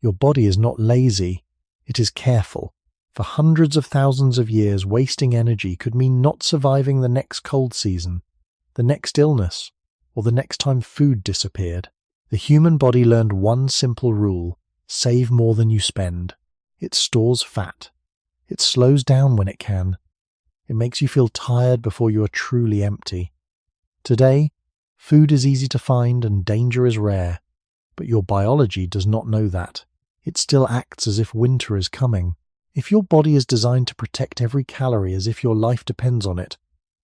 Your body is not lazy, it is careful. For hundreds of thousands of years, wasting energy could mean not surviving the next cold season, the next illness, or the next time food disappeared. The human body learned one simple rule: save more than you spend. It stores fat. It slows down when it can. It makes you feel tired before you are truly empty. Today, food is easy to find and danger is rare, but your biology does not know that. It still acts as if winter is coming. If your body is designed to protect every calorie as if your life depends on it,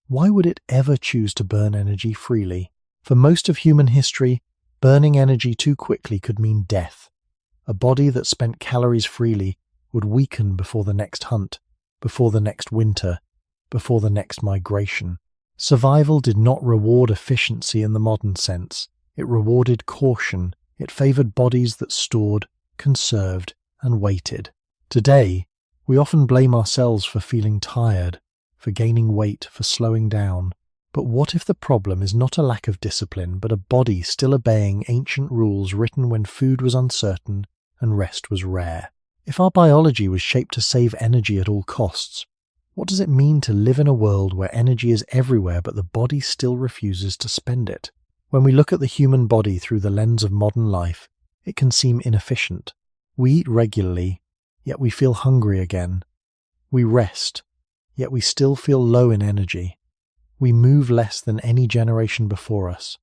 why would it ever choose to burn energy freely? For most of human history, burning energy too quickly could mean death. A body that spent calories freely would weaken before the next hunt, before the next winter, before the next migration. Survival did not reward efficiency in the modern sense. It rewarded caution. It favored bodies that stored, conserved, and waited. Today, we often blame ourselves for feeling tired, for gaining weight, for slowing down. But what if the problem is not a lack of discipline, but a body still obeying ancient rules written when food was uncertain and rest was rare? If our biology was shaped to save energy at all costs, what does it mean to live in a world where energy is everywhere but the body still refuses to spend it? When we look at the human body through the lens of modern life, it can seem inefficient. We eat regularly, yet we feel hungry again. We rest, yet we still feel low in energy. We move less than any generation before us,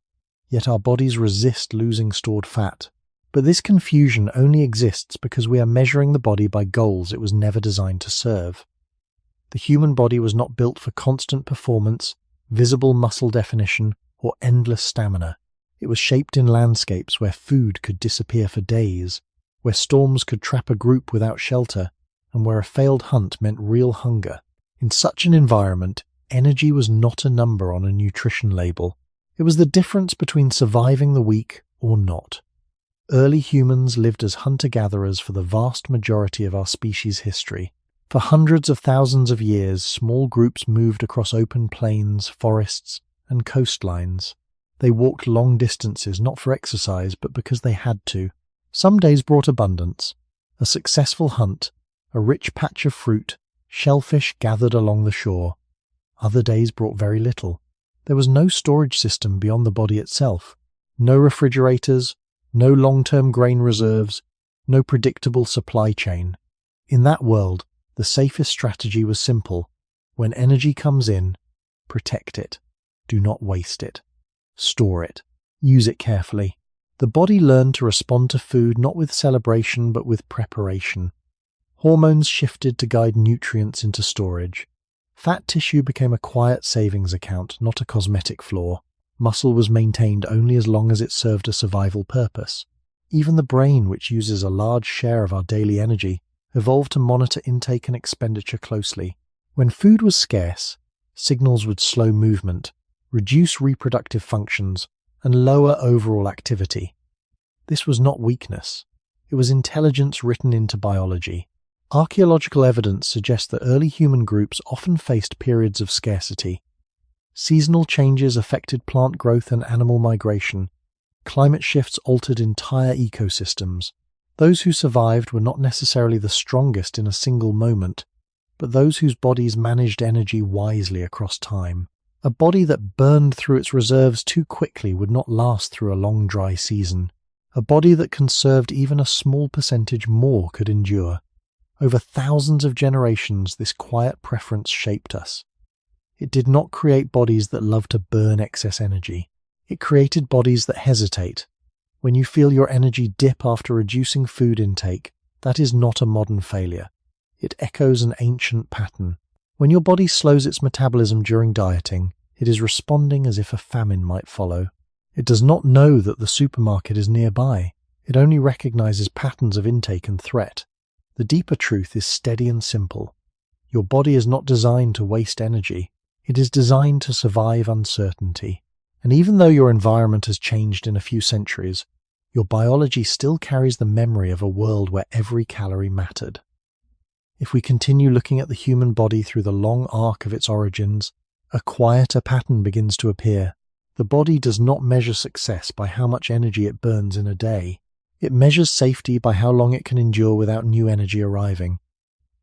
yet our bodies resist losing stored fat. But this confusion only exists because we are measuring the body by goals it was never designed to serve. The human body was not built for constant performance, visible muscle definition, or endless stamina. It was shaped in landscapes where food could disappear for days, where storms could trap a group without shelter, and where a failed hunt meant real hunger. In such an environment, energy was not a number on a nutrition label. It was the difference between surviving the week or not. Early humans lived as hunter-gatherers for the vast majority of our species' history. For hundreds of thousands of years, small groups moved across open plains, forests, and coastlines. They walked long distances not for exercise but because they had to. Some days brought abundance, a successful hunt, a rich patch of fruit, shellfish gathered along the shore. Other days brought very little. There was no storage system beyond the body itself, no refrigerators, no long-term grain reserves, no predictable supply chain. In that world, the safest strategy was simple. When energy comes in, protect it. Do not waste it. Store it. Use it carefully. The body learned to respond to food not with celebration but with preparation. Hormones shifted to guide nutrients into storage. Fat tissue became a quiet savings account, not a cosmetic flaw. Muscle was maintained only as long as it served a survival purpose. Even the brain, which uses a large share of our daily energy, evolved to monitor intake and expenditure closely. When food was scarce, signals would slow movement, reduce reproductive functions, and lower overall activity. This was not weakness. It was intelligence written into biology. Archaeological evidence suggests that early human groups often faced periods of scarcity. Seasonal changes affected plant growth and animal migration. Climate shifts altered entire ecosystems. Those who survived were not necessarily the strongest in a single moment, but those whose bodies managed energy wisely across time. A body that burned through its reserves too quickly would not last through a long dry season. A body that conserved even a small percentage more could endure. Over thousands of generations, this quiet preference shaped us. It did not create bodies that love to burn excess energy. It created bodies that hesitate. When you feel your energy dip after reducing food intake, that is not a modern failure. It echoes an ancient pattern. When your body slows its metabolism during dieting, it is responding as if a famine might follow. It does not know that the supermarket is nearby. It only recognizes patterns of intake and threat. The deeper truth is steady and simple. Your body is not designed to waste energy. It is designed to survive uncertainty. And even though your environment has changed in a few centuries, your biology still carries the memory of a world where every calorie mattered. If we continue looking at the human body through the long arc of its origins, a quieter pattern begins to appear. The body does not measure success by how much energy it burns in a day. It measures safety by how long it can endure without new energy arriving.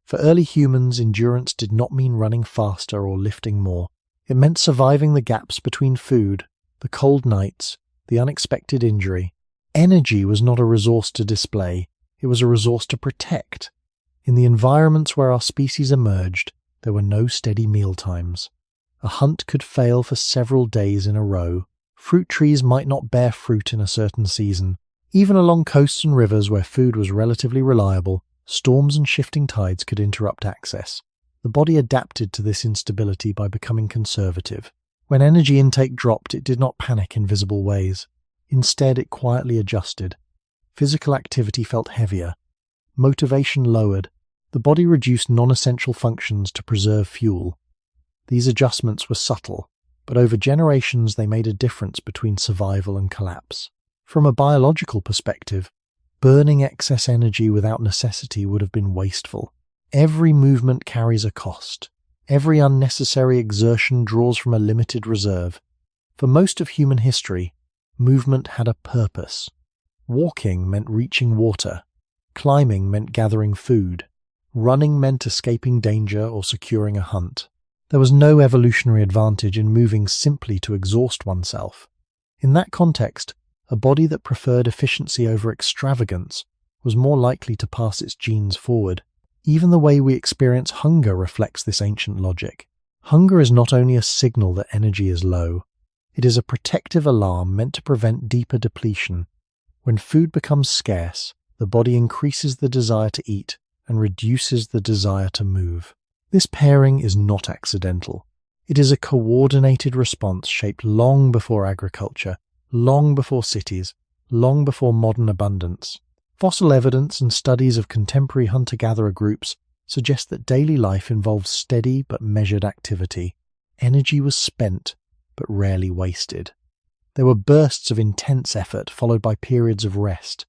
For early humans, endurance did not mean running faster or lifting more. It meant surviving the gaps between food, the cold nights, the unexpected injury. Energy was not a resource to display, it was a resource to protect. In the environments where our species emerged, there were no steady meal times. A hunt could fail for several days in a row. Fruit trees might not bear fruit in a certain season. Even along coasts and rivers where food was relatively reliable, storms and shifting tides could interrupt access. The body adapted to this instability by becoming conservative. When energy intake dropped, it did not panic in visible ways. Instead, it quietly adjusted. Physical activity felt heavier. Motivation lowered. The body reduced non-essential functions to preserve fuel. These adjustments were subtle, but over generations they made a difference between survival and collapse. From a biological perspective, burning excess energy without necessity would have been wasteful. Every movement carries a cost. Every unnecessary exertion draws from a limited reserve. For most of human history, movement had a purpose. Walking meant reaching water. Climbing meant gathering food. Running meant escaping danger or securing a hunt. There was no evolutionary advantage in moving simply to exhaust oneself. In that context, a body that preferred efficiency over extravagance was more likely to pass its genes forward. Even the way we experience hunger reflects this ancient logic. Hunger is not only a signal that energy is low, it is a protective alarm meant to prevent deeper depletion. When food becomes scarce, the body increases the desire to eat and reduces the desire to move. This pairing is not accidental. It is a coordinated response shaped long before agriculture, long before cities, long before modern abundance. Fossil evidence and studies of contemporary hunter-gatherer groups suggest that daily life involves steady but measured activity. Energy was spent, but rarely wasted. There were bursts of intense effort followed by periods of rest.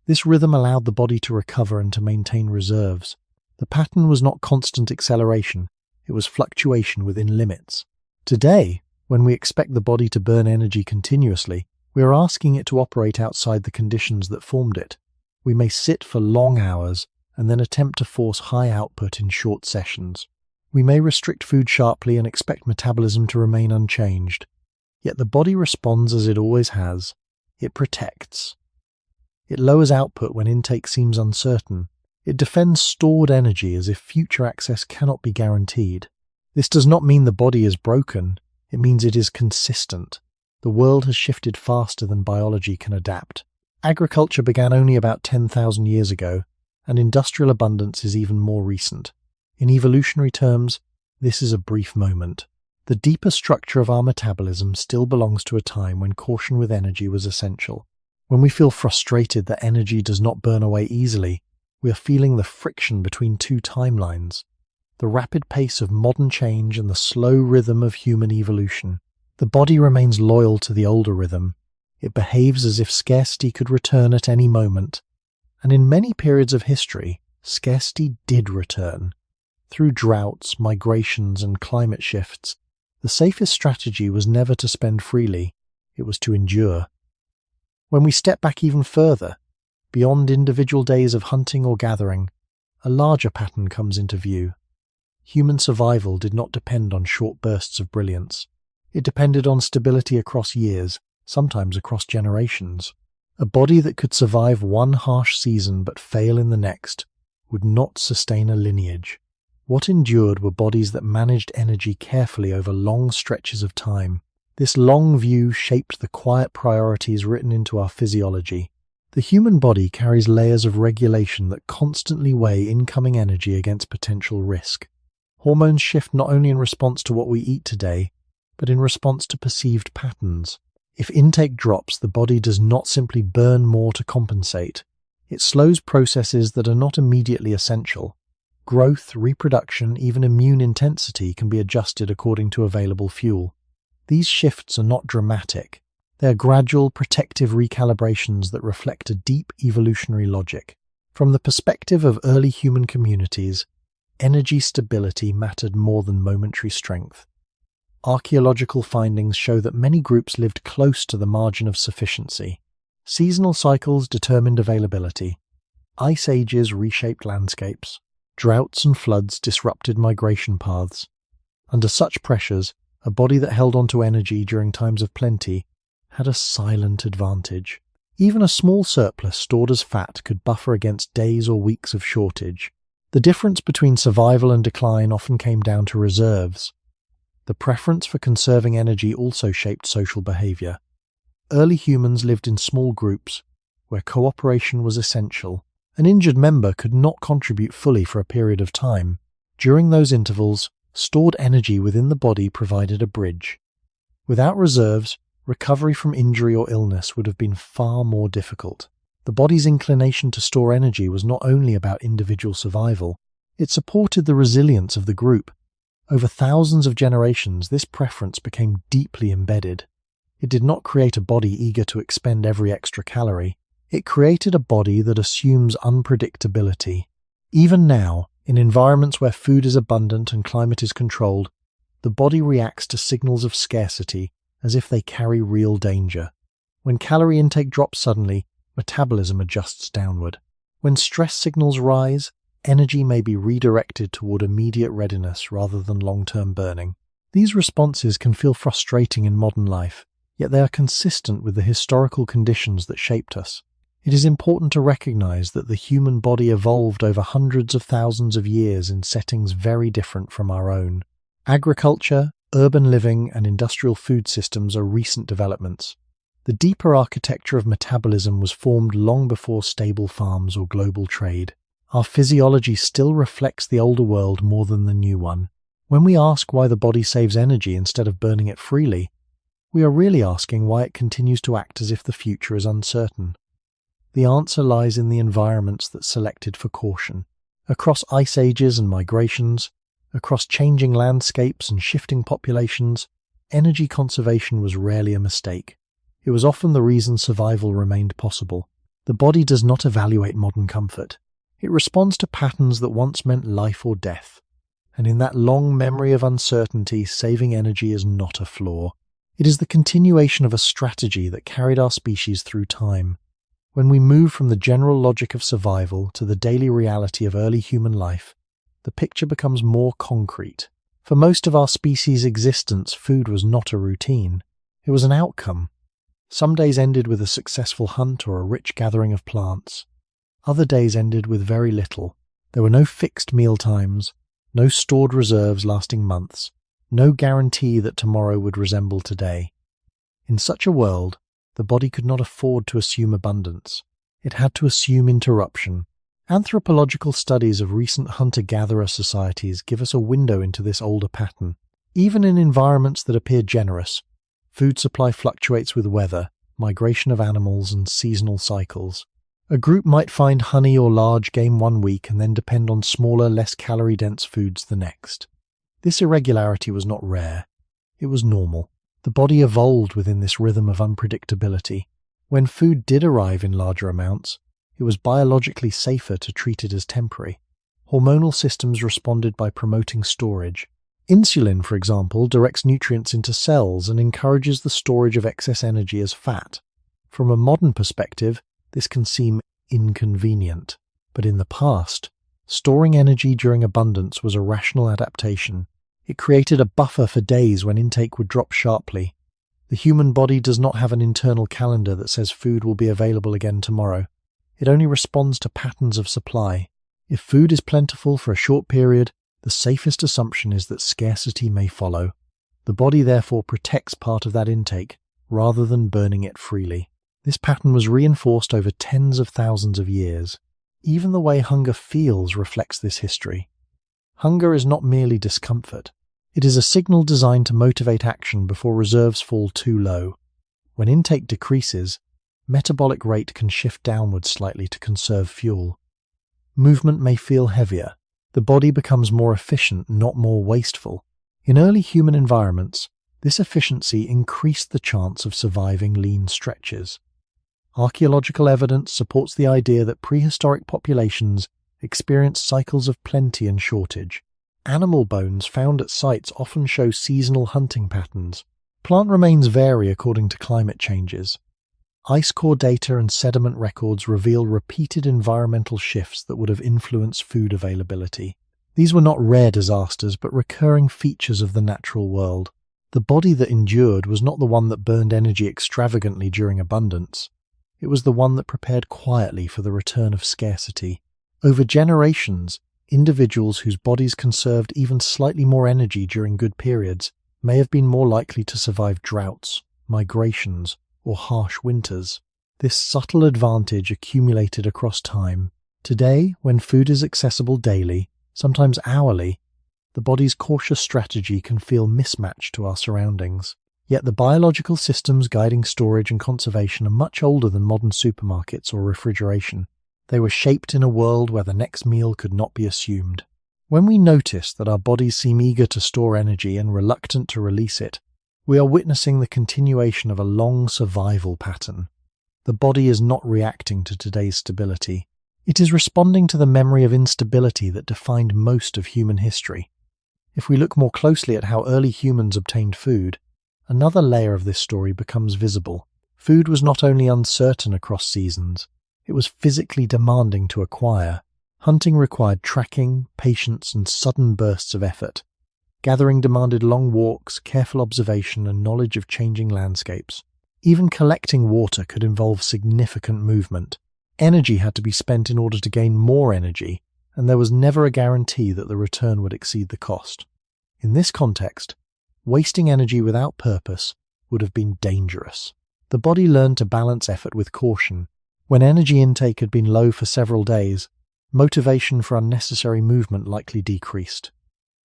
This rhythm allowed the body to recover and to maintain reserves. The pattern was not constant acceleration, it was fluctuation within limits. Today, when we expect the body to burn energy continuously, we are asking it to operate outside the conditions that formed it. We may sit for long hours and then attempt to force high output in short sessions. We may restrict food sharply and expect metabolism to remain unchanged. Yet the body responds as it always has. It protects. It lowers output when intake seems uncertain. It defends stored energy as if future access cannot be guaranteed. This does not mean the body is broken. It means it is consistent. The world has shifted faster than biology can adapt. Agriculture began only about 10,000 years ago, and industrial abundance is even more recent. In evolutionary terms, this is a brief moment. The deeper structure of our metabolism still belongs to a time when caution with energy was essential. When we feel frustrated that energy does not burn away easily, we are feeling the friction between two timelines, the rapid pace of modern change and the slow rhythm of human evolution. The body remains loyal to the older rhythm. It behaves as if scarcity could return at any moment. And in many periods of history, scarcity did return. Through droughts, migrations, and climate shifts, the safest strategy was never to spend freely, it was to endure. When we step back even further, beyond individual days of hunting or gathering, a larger pattern comes into view. Human survival did not depend on short bursts of brilliance. It depended on stability across years, sometimes across generations. A body that could survive one harsh season but fail in the next would not sustain a lineage. What endured were bodies that managed energy carefully over long stretches of time. This long view shaped the quiet priorities written into our physiology. The human body carries layers of regulation that constantly weigh incoming energy against potential risk. Hormones shift not only in response to what we eat today, but in response to perceived patterns. If intake drops, the body does not simply burn more to compensate. It slows processes that are not immediately essential. Growth, reproduction, even immune intensity can be adjusted according to available fuel. These shifts are not dramatic. They are gradual, protective recalibrations that reflect a deep evolutionary logic. From the perspective of early human communities, energy stability mattered more than momentary strength. Archaeological findings show that many groups lived close to the margin of sufficiency. Seasonal cycles determined availability. Ice ages reshaped landscapes. Droughts and floods disrupted migration paths. Under such pressures, a body that held onto energy during times of plenty had a silent advantage. Even a small surplus stored as fat could buffer against days or weeks of shortage. The difference between survival and decline often came down to reserves. The preference for conserving energy also shaped social behavior. Early humans lived in small groups, where cooperation was essential. An injured member could not contribute fully for a period of time. During those intervals, stored energy within the body provided a bridge. Without reserves, recovery from injury or illness would have been far more difficult. The body's inclination to store energy was not only about individual survival, it supported the resilience of the group. Over thousands of generations, this preference became deeply embedded. It did not create a body eager to expend every extra calorie. It created a body that assumes unpredictability. Even now, in environments where food is abundant and climate is controlled, the body reacts to signals of scarcity as if they carry real danger. When calorie intake drops suddenly, metabolism adjusts downward. When stress signals rise, energy may be redirected toward immediate readiness rather than long-term burning. These responses can feel frustrating in modern life, yet they are consistent with the historical conditions that shaped us. It is important to recognize that the human body evolved over hundreds of thousands of years in settings very different from our own. Agriculture, urban living, and industrial food systems are recent developments. The deeper architecture of metabolism was formed long before stable farms or global trade. Our physiology still reflects the older world more than the new one. When we ask why the body saves energy instead of burning it freely, we are really asking why it continues to act as if the future is uncertain. The answer lies in the environments that selected for caution. Across ice ages and migrations, across changing landscapes and shifting populations, energy conservation was rarely a mistake. It was often the reason survival remained possible. The body does not evaluate modern comfort. It responds to patterns that once meant life or death. And in that long memory of uncertainty, saving energy is not a flaw. It is the continuation of a strategy that carried our species through time. When we move from the general logic of survival to the daily reality of early human life, the picture becomes more concrete. For most of our species' existence, food was not a routine. It was an outcome. Some days ended with a successful hunt or a rich gathering of plants. Other days ended with very little. There were no fixed meal times, no stored reserves lasting months, no guarantee that tomorrow would resemble today. In such a world, the body could not afford to assume abundance. It had to assume interruption. Anthropological studies of recent hunter-gatherer societies give us a window into this older pattern. Even in environments that appear generous, food supply fluctuates with weather, migration of animals, and seasonal cycles. A group might find honey or large game one week and then depend on smaller, less calorie-dense foods the next. This irregularity was not rare. It was normal. The body evolved within this rhythm of unpredictability. When food did arrive in larger amounts, it was biologically safer to treat it as temporary. Hormonal systems responded by promoting storage. Insulin, for example, directs nutrients into cells and encourages the storage of excess energy as fat. From a modern perspective, this can seem inconvenient. But in the past, storing energy during abundance was a rational adaptation. It created a buffer for days when intake would drop sharply. The human body does not have an internal calendar that says food will be available again tomorrow. It only responds to patterns of supply. If food is plentiful for a short period, the safest assumption is that scarcity may follow. The body therefore protects part of that intake, rather than burning it freely. This pattern was reinforced over tens of thousands of years. Even the way hunger feels reflects this history. Hunger is not merely discomfort. It is a signal designed to motivate action before reserves fall too low. When intake decreases, metabolic rate can shift downwards slightly to conserve fuel. Movement may feel heavier. The body becomes more efficient, not more wasteful. In early human environments, this efficiency increased the chance of surviving lean stretches. Archaeological evidence supports the idea that prehistoric populations experienced cycles of plenty and shortage. Animal bones found at sites often show seasonal hunting patterns. Plant remains vary according to climate changes. Ice core data and sediment records reveal repeated environmental shifts that would have influenced food availability. These were not rare disasters, but recurring features of the natural world. The body that endured was not the one that burned energy extravagantly during abundance. It was the one that prepared quietly for the return of scarcity. Over generations, individuals whose bodies conserved even slightly more energy during good periods may have been more likely to survive droughts, migrations, or harsh winters. This subtle advantage accumulated across time. Today, when food is accessible daily, sometimes hourly, the body's cautious strategy can feel mismatched to our surroundings. Yet the biological systems guiding storage and conservation are much older than modern supermarkets or refrigeration. They were shaped in a world where the next meal could not be assumed. When we notice that our bodies seem eager to store energy and reluctant to release it, we are witnessing the continuation of a long survival pattern. The body is not reacting to today's stability. It is responding to the memory of instability that defined most of human history. If we look more closely at how early humans obtained food, another layer of this story becomes visible. Food was not only uncertain across seasons, it was physically demanding to acquire. Hunting required tracking, patience, and sudden bursts of effort. Gathering demanded long walks, careful observation, and knowledge of changing landscapes. Even collecting water could involve significant movement. Energy had to be spent in order to gain more energy, and there was never a guarantee that the return would exceed the cost. In this context, wasting energy without purpose would have been dangerous. The body learned to balance effort with caution. When energy intake had been low for several days, motivation for unnecessary movement likely decreased.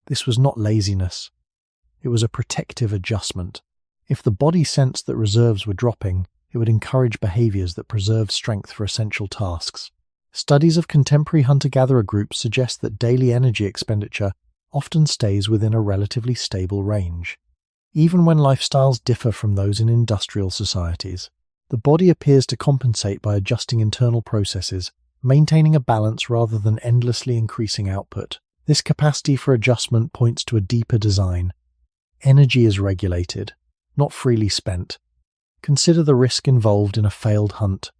This was not laziness. It was a protective adjustment. If the body sensed that reserves were dropping, it would encourage behaviors that preserved strength for essential tasks. Studies of contemporary hunter-gatherer groups suggest that daily energy expenditure often stays within a relatively stable range. Even when lifestyles differ from those in industrial societies, the body appears to compensate by adjusting internal processes, maintaining a balance rather than endlessly increasing output. This capacity for adjustment points to a deeper design. Energy is regulated, not freely spent. Consider the risk involved in a failed hunt.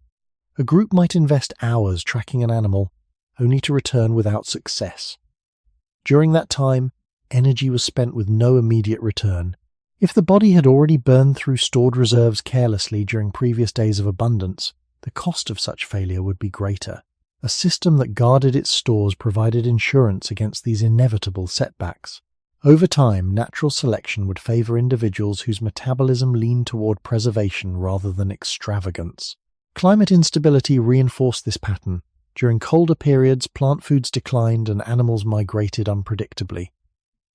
A group might invest hours tracking an animal, only to return without success. During that time, energy was spent with no immediate return. If the body had already burned through stored reserves carelessly during previous days of abundance, the cost of such failure would be greater. A system that guarded its stores provided insurance against these inevitable setbacks. Over time, natural selection would favor individuals whose metabolism leaned toward preservation rather than extravagance. Climate instability reinforced this pattern. During colder periods, plant foods declined and animals migrated unpredictably.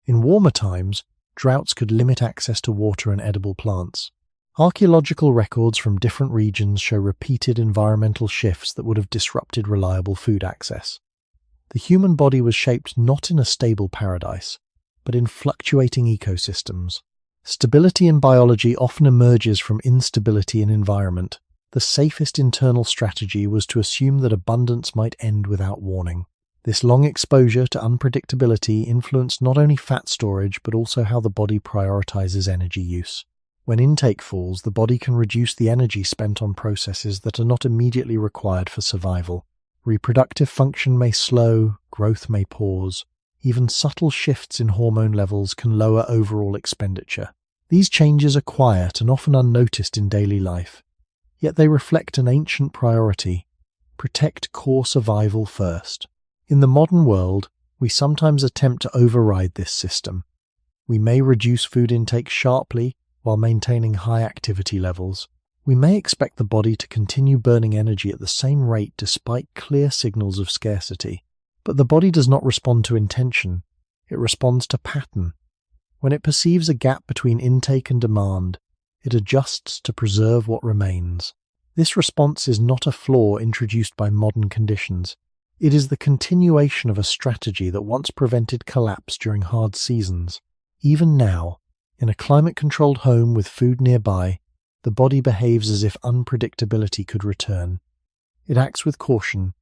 In warmer times, droughts could limit access to water and edible plants. Archaeological records from different regions show repeated environmental shifts that would have disrupted reliable food access. The human body was shaped not in a stable paradise, but in fluctuating ecosystems. Stability in biology often emerges from instability in environment. The safest internal strategy was to assume that abundance might end without warning. This long exposure to unpredictability influenced not only fat storage but also how the body prioritizes energy use. When intake falls, the body can reduce the energy spent on processes that are not immediately required for survival. Reproductive function may slow, growth may pause. Even subtle shifts in hormone levels can lower overall expenditure. These changes are quiet and often unnoticed in daily life. Yet they reflect an ancient priority: protect core survival first. In the modern world, we sometimes attempt to override this system. We may reduce food intake sharply while maintaining high activity levels. We may expect the body to continue burning energy at the same rate despite clear signals of scarcity. But the body does not respond to intention, it responds to pattern. When it perceives a gap between intake and demand, it adjusts to preserve what remains. This response is not a flaw introduced by modern conditions. It is the continuation of a strategy that once prevented collapse during hard seasons. Even now, in a climate-controlled home with food nearby, the body behaves as if unpredictability could return. It acts with caution,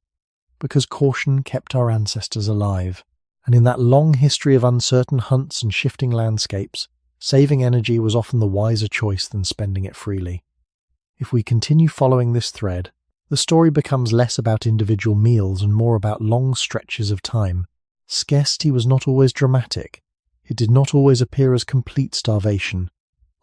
because caution kept our ancestors alive. And in that long history of uncertain hunts and shifting landscapes, saving energy was often the wiser choice than spending it freely. If we continue following this thread, the story becomes less about individual meals and more about long stretches of time. Scarcity was not always dramatic. It did not always appear as complete starvation.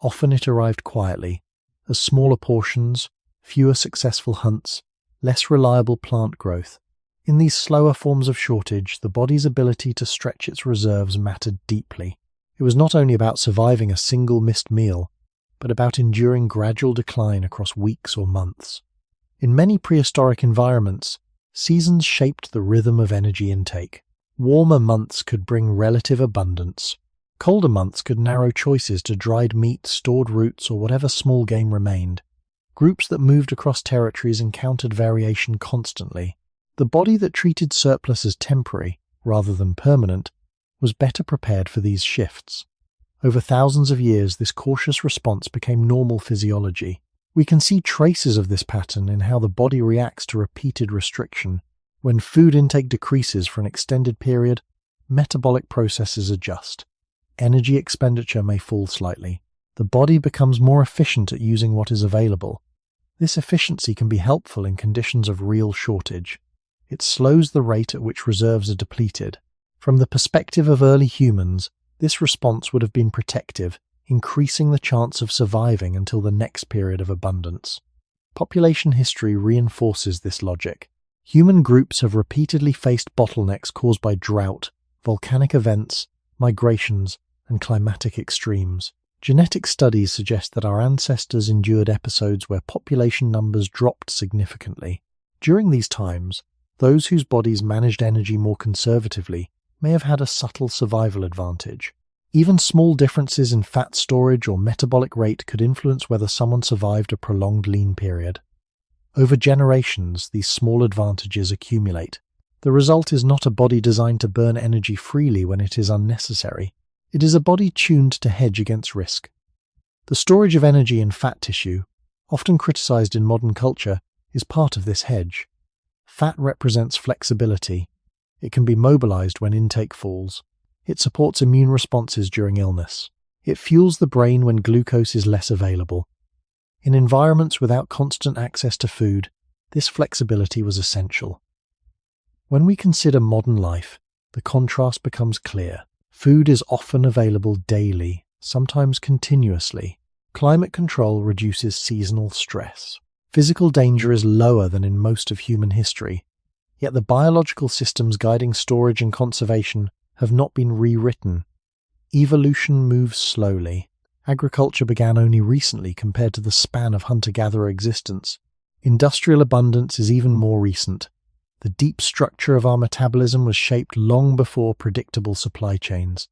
Often it arrived quietly, as smaller portions, fewer successful hunts, less reliable plant growth. In these slower forms of shortage, the body's ability to stretch its reserves mattered deeply. It was not only about surviving a single missed meal, but about enduring gradual decline across weeks or months. In many prehistoric environments, seasons shaped the rhythm of energy intake. Warmer months could bring relative abundance. Colder months could narrow choices to dried meat, stored roots, or whatever small game remained. Groups that moved across territories encountered variation constantly. The body that treated surplus as temporary, rather than permanent, was better prepared for these shifts. Over thousands of years, this cautious response became normal physiology. We can see traces of this pattern in how the body reacts to repeated restriction. When food intake decreases for an extended period, metabolic processes adjust. Energy expenditure may fall slightly. The body becomes more efficient at using what is available. This efficiency can be helpful in conditions of real shortage. It slows the rate at which reserves are depleted. From the perspective of early humans, this response would have been protective, increasing the chance of surviving until the next period of abundance. Population history reinforces this logic. Human groups have repeatedly faced bottlenecks caused by drought, volcanic events, migrations, and climatic extremes. Genetic studies suggest that our ancestors endured episodes where population numbers dropped significantly. During these times, those whose bodies managed energy more conservatively may have had a subtle survival advantage. Even small differences in fat storage or metabolic rate could influence whether someone survived a prolonged lean period. Over generations, these small advantages accumulate. The result is not a body designed to burn energy freely when it is unnecessary. It is a body tuned to hedge against risk. The storage of energy in fat tissue, often criticized in modern culture, is part of this hedge. Fat represents flexibility. It can be mobilized when intake falls. It supports immune responses during illness. It fuels the brain when glucose is less available. In environments without constant access to food, this flexibility was essential. When we consider modern life, the contrast becomes clear. Food is often available daily, sometimes continuously. Climate control reduces seasonal stress. Physical danger is lower than in most of human history, yet the biological systems guiding storage and conservation have not been rewritten. Evolution moves slowly. Agriculture began only recently compared to the span of hunter-gatherer existence. Industrial abundance is even more recent. The deep structure of our metabolism was shaped long before predictable supply chains.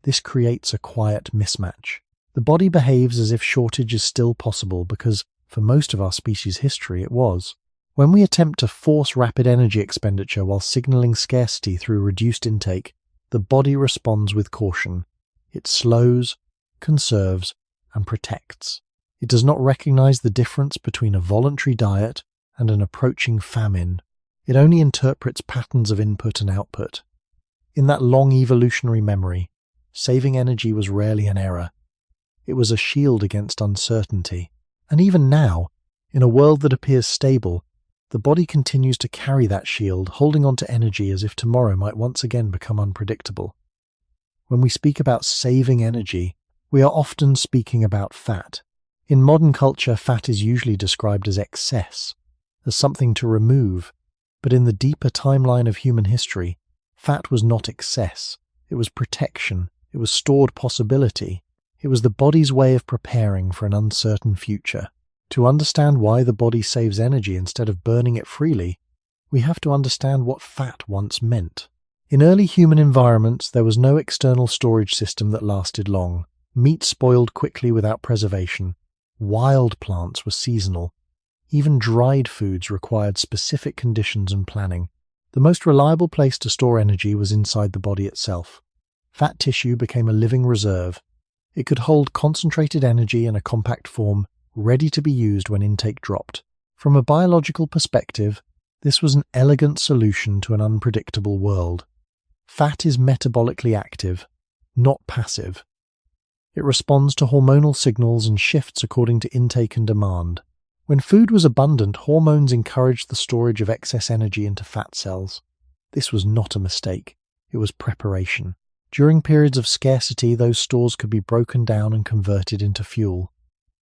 This creates a quiet mismatch. The body behaves as if shortage is still possible because, for most of our species' history, it was. When we attempt to force rapid energy expenditure while signaling scarcity through reduced intake, the body responds with caution. It slows, conserves, and protects. It does not recognize the difference between a voluntary diet and an approaching famine. It only interprets patterns of input and output. In that long evolutionary memory, saving energy was rarely an error. It was a shield against uncertainty. And even now, in a world that appears stable, the body continues to carry that shield, holding on to energy as if tomorrow might once again become unpredictable. When we speak about saving energy, we are often speaking about fat. In modern culture, fat is usually described as excess, as something to remove. But in the deeper timeline of human history, fat was not excess. It was protection. It was stored possibility. It was the body's way of preparing for an uncertain future. To understand why the body saves energy instead of burning it freely, we have to understand what fat once meant. In early human environments, there was no external storage system that lasted long. Meat spoiled quickly without preservation. Wild plants were seasonal. Even dried foods required specific conditions and planning. The most reliable place to store energy was inside the body itself. Fat tissue became a living reserve. It could hold concentrated energy in a compact form, ready to be used when intake dropped. From a biological perspective, this was an elegant solution to an unpredictable world. Fat is metabolically active, not passive. It responds to hormonal signals and shifts according to intake and demand. When food was abundant, hormones encouraged the storage of excess energy into fat cells. This was not a mistake. It was preparation. During periods of scarcity, those stores could be broken down and converted into fuel.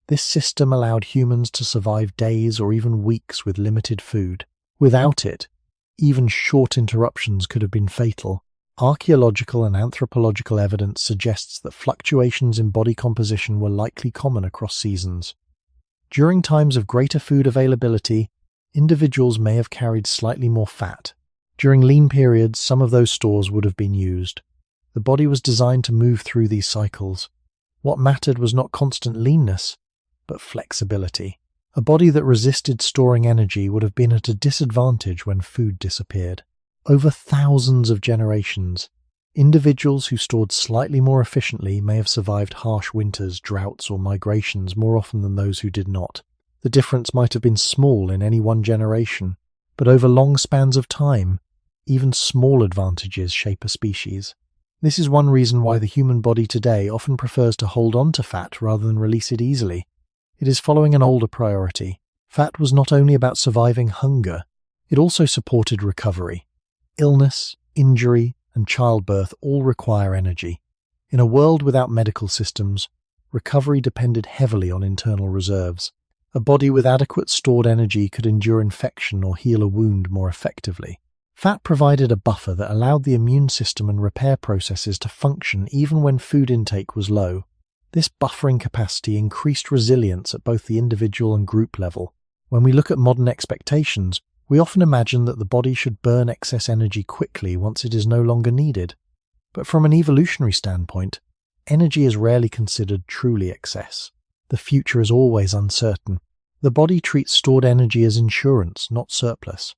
This system allowed humans to survive days or even weeks with limited food. Without it, even short interruptions could have been fatal. Archaeological and anthropological evidence suggests that fluctuations in body composition were likely common across seasons. During times of greater food availability, individuals may have carried slightly more fat. During lean periods, some of those stores would have been used. The body was designed to move through these cycles. What mattered was not constant leanness, but flexibility. A body that resisted storing energy would have been at a disadvantage when food disappeared. Over thousands of generations, individuals who stored slightly more efficiently may have survived harsh winters, droughts, or migrations more often than those who did not. The difference might have been small in any one generation, but over long spans of time, even small advantages shape a species. This is one reason why the human body today often prefers to hold on to fat rather than release it easily. It is following an older priority. Fat was not only about surviving hunger, it also supported recovery. Illness, injury, and childbirth all require energy. In a world without medical systems, recovery depended heavily on internal reserves. A body with adequate stored energy could endure infection or heal a wound more effectively. Fat provided a buffer that allowed the immune system and repair processes to function even when food intake was low. This buffering capacity increased resilience at both the individual and group level. When we look at modern expectations, we often imagine that the body should burn excess energy quickly once it is no longer needed. But from an evolutionary standpoint, energy is rarely considered truly excess. The future is always uncertain. The body treats stored energy as insurance, not surplus.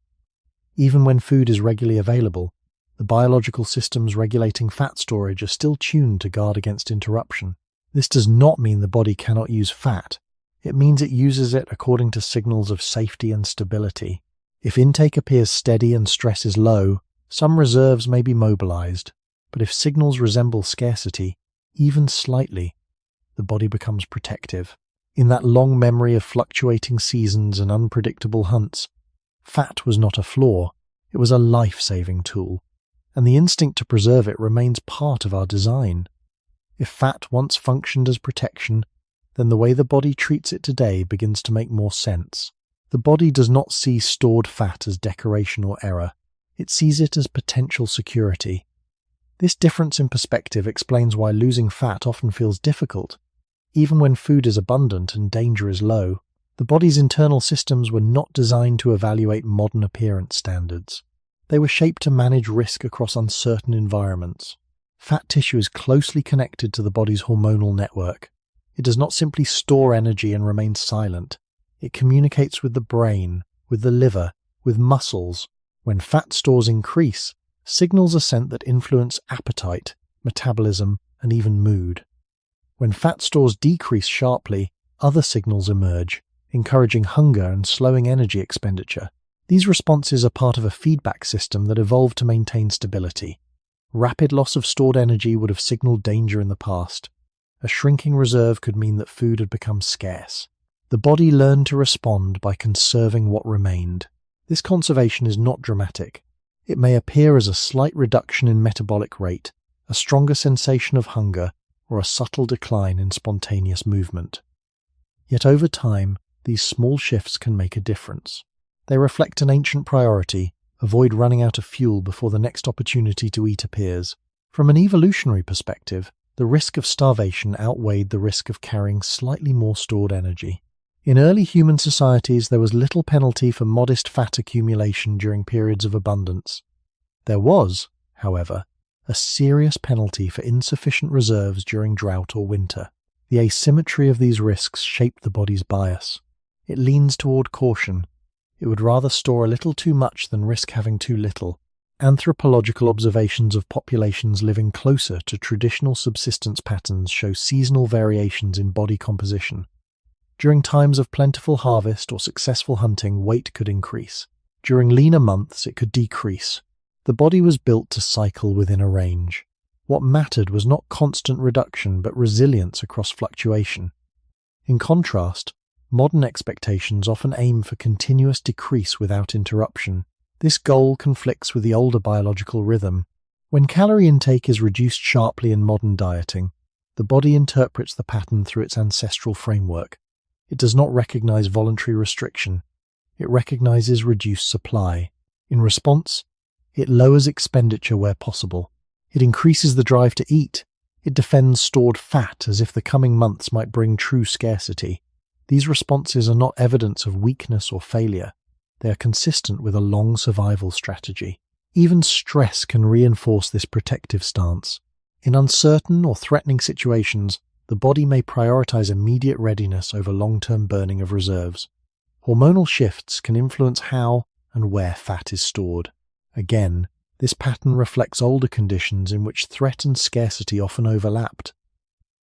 Even when food is regularly available, the biological systems regulating fat storage are still tuned to guard against interruption. This does not mean the body cannot use fat. It means it uses it according to signals of safety and stability. If intake appears steady and stress is low, some reserves may be mobilized, but if signals resemble scarcity, even slightly, the body becomes protective. In that long memory of fluctuating seasons and unpredictable hunts, fat was not a flaw, it was a life-saving tool, and the instinct to preserve it remains part of our design. If fat once functioned as protection, then the way the body treats it today begins to make more sense. The body does not see stored fat as decoration or error, it sees it as potential security. This difference in perspective explains why losing fat often feels difficult. Even when food is abundant and danger is low, the body's internal systems were not designed to evaluate modern appearance standards. They were shaped to manage risk across uncertain environments. Fat tissue is closely connected to the body's hormonal network. It does not simply store energy and remain silent. It communicates with the brain, with the liver, with muscles. When fat stores increase, signals are sent that influence appetite, metabolism, and even mood. When fat stores decrease sharply, other signals emerge, encouraging hunger and slowing energy expenditure. These responses are part of a feedback system that evolved to maintain stability. Rapid loss of stored energy would have signaled danger in the past. A shrinking reserve could mean that food had become scarce. The body learned to respond by conserving what remained. This conservation is not dramatic. It may appear as a slight reduction in metabolic rate, a stronger sensation of hunger, or a subtle decline in spontaneous movement. Yet over time, these small shifts can make a difference. They reflect an ancient priority: avoid running out of fuel before the next opportunity to eat appears. From an evolutionary perspective, the risk of starvation outweighed the risk of carrying slightly more stored energy. In early human societies, there was little penalty for modest fat accumulation during periods of abundance. There was, however, a serious penalty for insufficient reserves during drought or winter. The asymmetry of these risks shaped the body's bias. It leans toward caution. It would rather store a little too much than risk having too little. Anthropological observations of populations living closer to traditional subsistence patterns show seasonal variations in body composition. During times of plentiful harvest or successful hunting, weight could increase. During leaner months, it could decrease. The body was built to cycle within a range. What mattered was not constant reduction, but resilience across fluctuation. In contrast, Modern expectations often aim for continuous decrease without interruption. This goal conflicts with the older biological rhythm. When calorie intake is reduced sharply in modern dieting, the body interprets the pattern through its ancestral framework. It does not recognize voluntary restriction. It recognizes reduced supply. In response, it lowers expenditure where possible. It increases the drive to eat. It defends stored fat as if the coming months might bring true scarcity. These responses are not evidence of weakness or failure. They are consistent with a long survival strategy. Even stress can reinforce this protective stance. In uncertain or threatening situations, the body may prioritize immediate readiness over long-term burning of reserves. Hormonal shifts can influence how and where fat is stored. Again, this pattern reflects older conditions in which threat and scarcity often overlapped.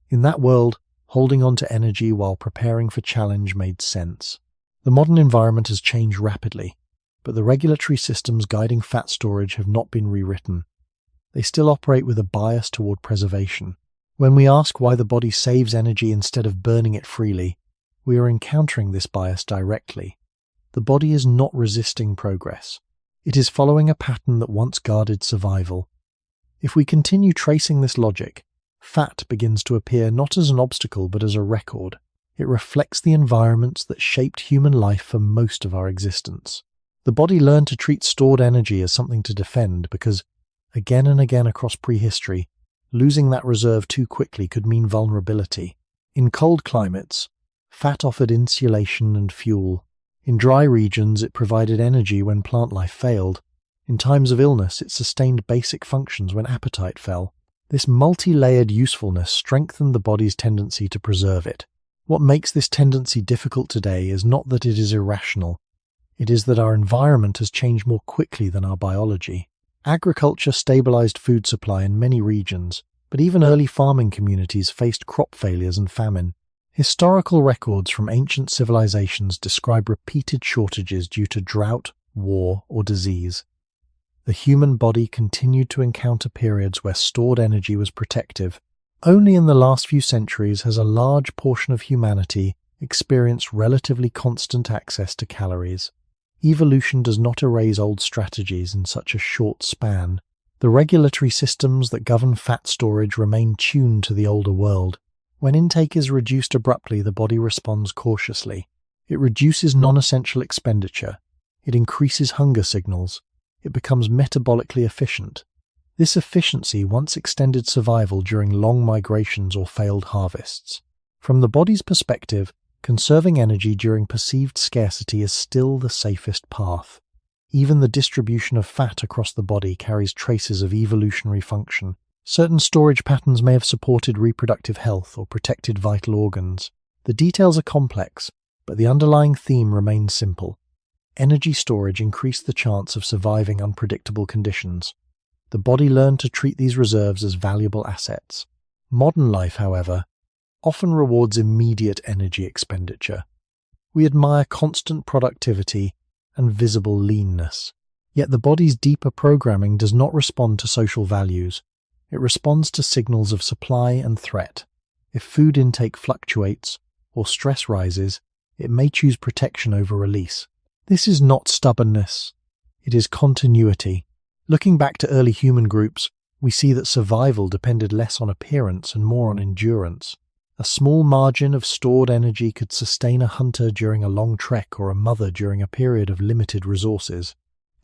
In that world, holding on to energy while preparing for challenge made sense. The modern environment has changed rapidly, but the regulatory systems guiding fat storage have not been rewritten. They still operate with a bias toward preservation. When we ask why the body saves energy instead of burning it freely, we are encountering this bias directly. The body is not resisting progress. It is following a pattern that once guarded survival. If we continue tracing this logic, fat begins to appear not as an obstacle but as a record. It reflects the environments that shaped human life for most of our existence. The body learned to treat stored energy as something to defend because, again and again across prehistory, losing that reserve too quickly could mean vulnerability. In cold climates, fat offered insulation and fuel. In dry regions, it provided energy when plant life failed. In times of illness, it sustained basic functions when appetite fell. This multi-layered usefulness strengthened the body's tendency to preserve it. What makes this tendency difficult today is not that it is irrational. It is that our environment has changed more quickly than our biology. Agriculture stabilized food supply in many regions, but even early farming communities faced crop failures and famine. Historical records from ancient civilizations describe repeated shortages due to drought, war, or disease. The human body continued to encounter periods where stored energy was protective. Only in the last few centuries has a large portion of humanity experienced relatively constant access to calories. Evolution does not erase old strategies in such a short span. The regulatory systems that govern fat storage remain tuned to the older world. When intake is reduced abruptly, the body responds cautiously. It reduces non-essential expenditure. It increases hunger signals. It becomes metabolically efficient. This efficiency once extended survival during long migrations or failed harvests. From the body's perspective, conserving energy during perceived scarcity is still the safest path. Even the distribution of fat across the body carries traces of evolutionary function. Certain storage patterns may have supported reproductive health or protected vital organs. The details are complex, but the underlying theme remains simple. Energy storage increased the chance of surviving unpredictable conditions. The body learned to treat these reserves as valuable assets. Modern life, however, often rewards immediate energy expenditure. We admire constant productivity and visible leanness. Yet the body's deeper programming does not respond to social values. It responds to signals of supply and threat. If food intake fluctuates or stress rises, it may choose protection over release. This is not stubbornness. It is continuity. Looking back to early human groups, we see that survival depended less on appearance and more on endurance. A small margin of stored energy could sustain a hunter during a long trek or a mother during a period of limited resources.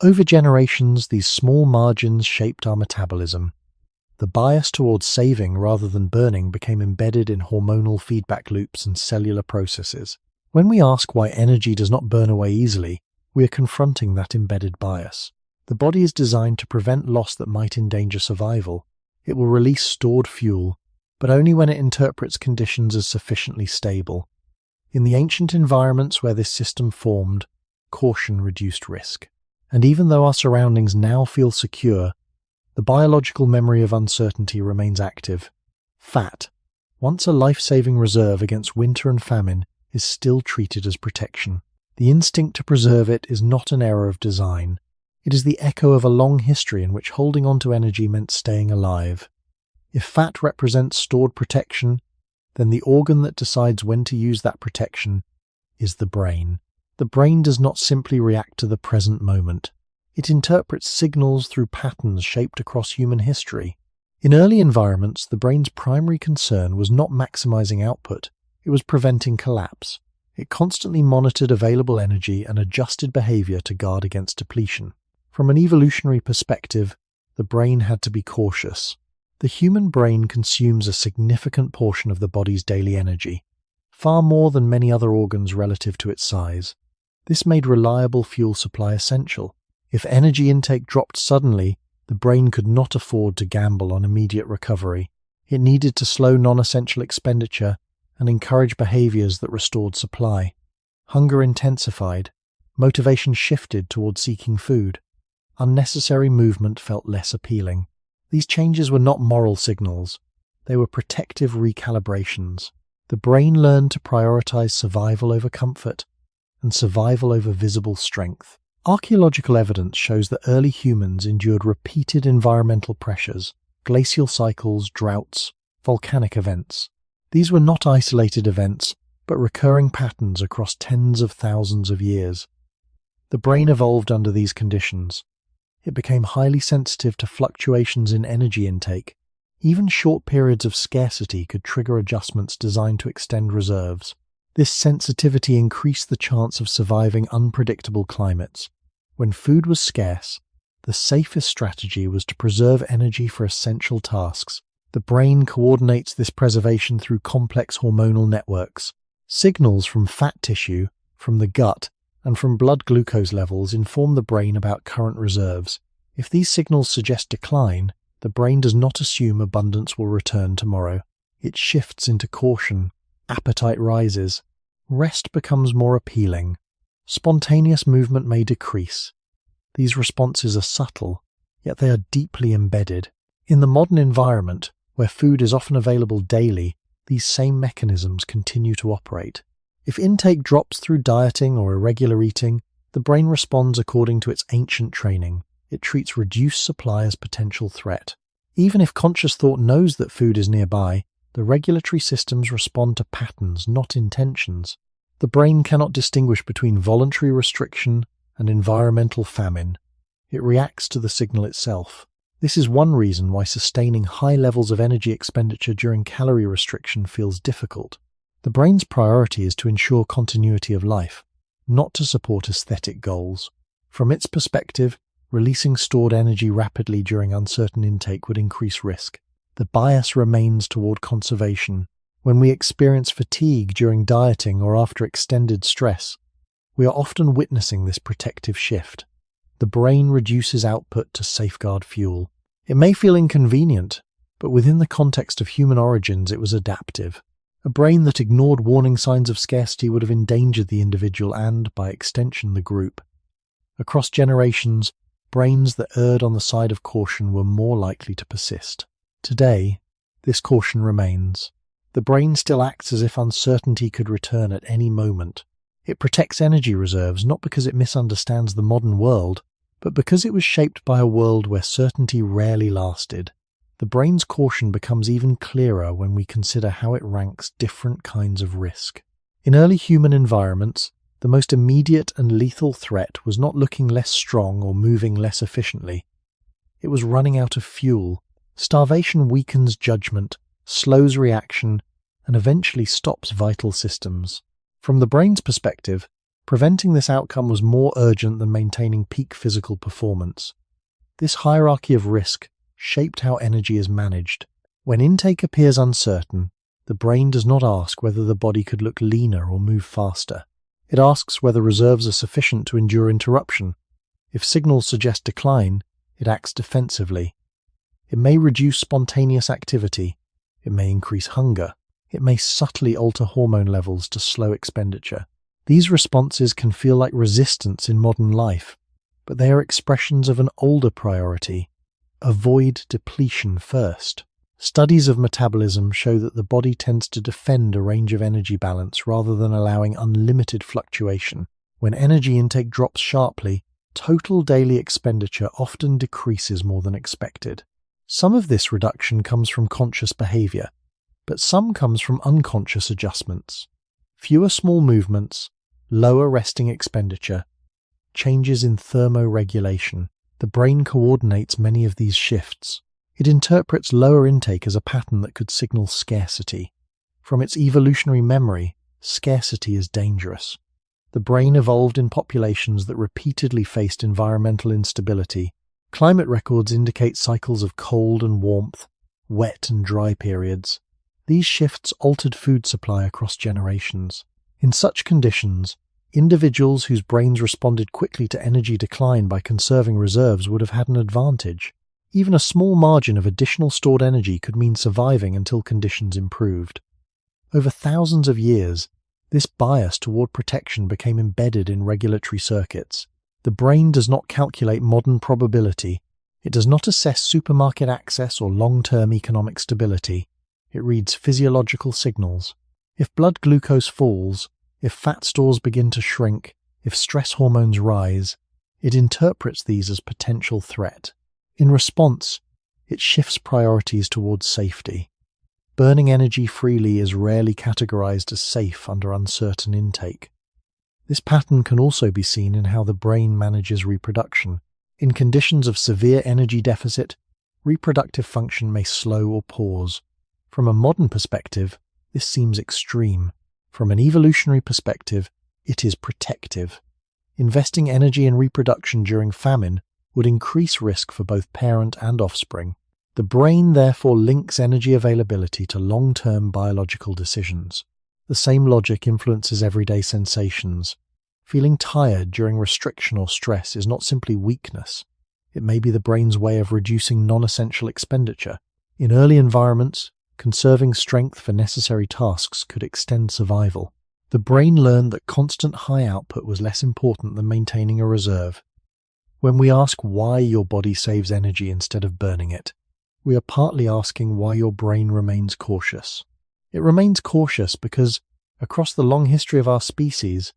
Over generations, these small margins shaped our metabolism. The bias towards saving rather than burning became embedded in hormonal feedback loops and cellular processes. When we ask why energy does not burn away easily, we are confronting that embedded bias. The body is designed to prevent loss that might endanger survival. It will release stored fuel, but only when it interprets conditions as sufficiently stable. In the ancient environments where this system formed, caution reduced risk. And even though our surroundings now feel secure, the biological memory of uncertainty remains active. Fat, once a life-saving reserve against winter and famine, is still treated as protection. The instinct to preserve it is not an error of design. It is the echo of a long history in which holding on to energy meant staying alive. If fat represents stored protection, then the organ that decides when to use that protection is the brain. The brain does not simply react to the present moment. It interprets signals through patterns shaped across human history. In early environments, the brain's primary concern was not maximizing output, it was preventing collapse. It constantly monitored available energy and adjusted behavior to guard against depletion. From an evolutionary perspective, the brain had to be cautious. The human brain consumes a significant portion of the body's daily energy, far more than many other organs relative to its size. This made reliable fuel supply essential. If energy intake dropped suddenly, the brain could not afford to gamble on immediate recovery. It needed to slow non-essential expenditure and encourage behaviors that restored supply. Hunger intensified. Motivation shifted toward seeking food. Unnecessary movement felt less appealing. These changes were not moral signals. They were protective recalibrations. The brain learned to prioritize survival over comfort and survival over visible strength. Archaeological evidence shows that early humans endured repeated environmental pressures, glacial cycles, droughts, volcanic events. These were not isolated events, but recurring patterns across tens of thousands of years. The brain evolved under these conditions. It became highly sensitive to fluctuations in energy intake. Even short periods of scarcity could trigger adjustments designed to extend reserves. This sensitivity increased the chance of surviving unpredictable climates. When food was scarce, the safest strategy was to preserve energy for essential tasks. The brain coordinates this preservation through complex hormonal networks. Signals from fat tissue, from the gut, and from blood glucose levels inform the brain about current reserves. If these signals suggest decline, the brain does not assume abundance will return tomorrow. It shifts into caution. Appetite rises. Rest becomes more appealing. Spontaneous movement may decrease. These responses are subtle, yet they are deeply embedded. In the modern environment, where food is often available daily, these same mechanisms continue to operate. If intake drops through dieting or irregular eating, the brain responds according to its ancient training. It treats reduced supply as potential threat. Even if conscious thought knows that food is nearby, the regulatory systems respond to patterns, not intentions. The brain cannot distinguish between voluntary restriction and environmental famine. It reacts to the signal itself. This is one reason why sustaining high levels of energy expenditure during calorie restriction feels difficult. The brain's priority is to ensure continuity of life, not to support aesthetic goals. From its perspective, releasing stored energy rapidly during uncertain intake would increase risk. The bias remains toward conservation. When we experience fatigue during dieting or after extended stress, we are often witnessing this protective shift. The brain reduces output to safeguard fuel. It may feel inconvenient, but within the context of human origins it was adaptive. A brain that ignored warning signs of scarcity would have endangered the individual and, by extension, the group. Across generations, brains that erred on the side of caution were more likely to persist. Today, this caution remains. The brain still acts as if uncertainty could return at any moment. It protects energy reserves not because it misunderstands the modern world, but because it was shaped by a world where certainty rarely lasted. The brain's caution becomes even clearer when we consider how it ranks different kinds of risk. In early human environments, the most immediate and lethal threat was not looking less strong or moving less efficiently. It was running out of fuel. Starvation weakens judgment, slows reaction, and eventually stops vital systems. From the brain's perspective, preventing this outcome was more urgent than maintaining peak physical performance. This hierarchy of risk shaped how energy is managed. When intake appears uncertain, the brain does not ask whether the body could look leaner or move faster. It asks whether reserves are sufficient to endure interruption. If signals suggest decline, it acts defensively. It may reduce spontaneous activity. It may increase hunger. It may subtly alter hormone levels to slow expenditure. These responses can feel like resistance in modern life, but they are expressions of an older priority. Avoid depletion first. Studies of metabolism show that the body tends to defend a range of energy balance rather than allowing unlimited fluctuation. When energy intake drops sharply, total daily expenditure often decreases more than expected. Some of this reduction comes from conscious behavior, but some comes from unconscious adjustments. Fewer small movements, lower resting expenditure, changes in thermoregulation. The brain coordinates many of these shifts. It interprets lower intake as a pattern that could signal scarcity. From its evolutionary memory, scarcity is dangerous. The brain evolved in populations that repeatedly faced environmental instability. Climate records indicate cycles of cold and warmth, wet and dry periods. These shifts altered food supply across generations. In such conditions, individuals whose brains responded quickly to energy decline by conserving reserves would have had an advantage. Even a small margin of additional stored energy could mean surviving until conditions improved. Over thousands of years, this bias toward protection became embedded in regulatory circuits. The brain does not calculate modern probability. It does not assess supermarket access or long-term economic stability. It reads physiological signals. If blood glucose falls, if fat stores begin to shrink, if stress hormones rise, it interprets these as potential threat. In response, it shifts priorities towards safety. Burning energy freely is rarely categorized as safe under uncertain intake. This pattern can also be seen in how the brain manages reproduction. In conditions of severe energy deficit, reproductive function may slow or pause. From a modern perspective, this seems extreme. From an evolutionary perspective, it is protective. Investing energy in reproduction during famine would increase risk for both parent and offspring. The brain therefore links energy availability to long-term biological decisions. The same logic influences everyday sensations. Feeling tired during restriction or stress is not simply weakness. It may be the brain's way of reducing non-essential expenditure. In early environments, conserving strength for necessary tasks could extend survival. The brain learned that constant high output was less important than maintaining a reserve. When we ask why your body saves energy instead of burning it, we are partly asking why your brain remains cautious. It remains cautious because, across the long history of our species,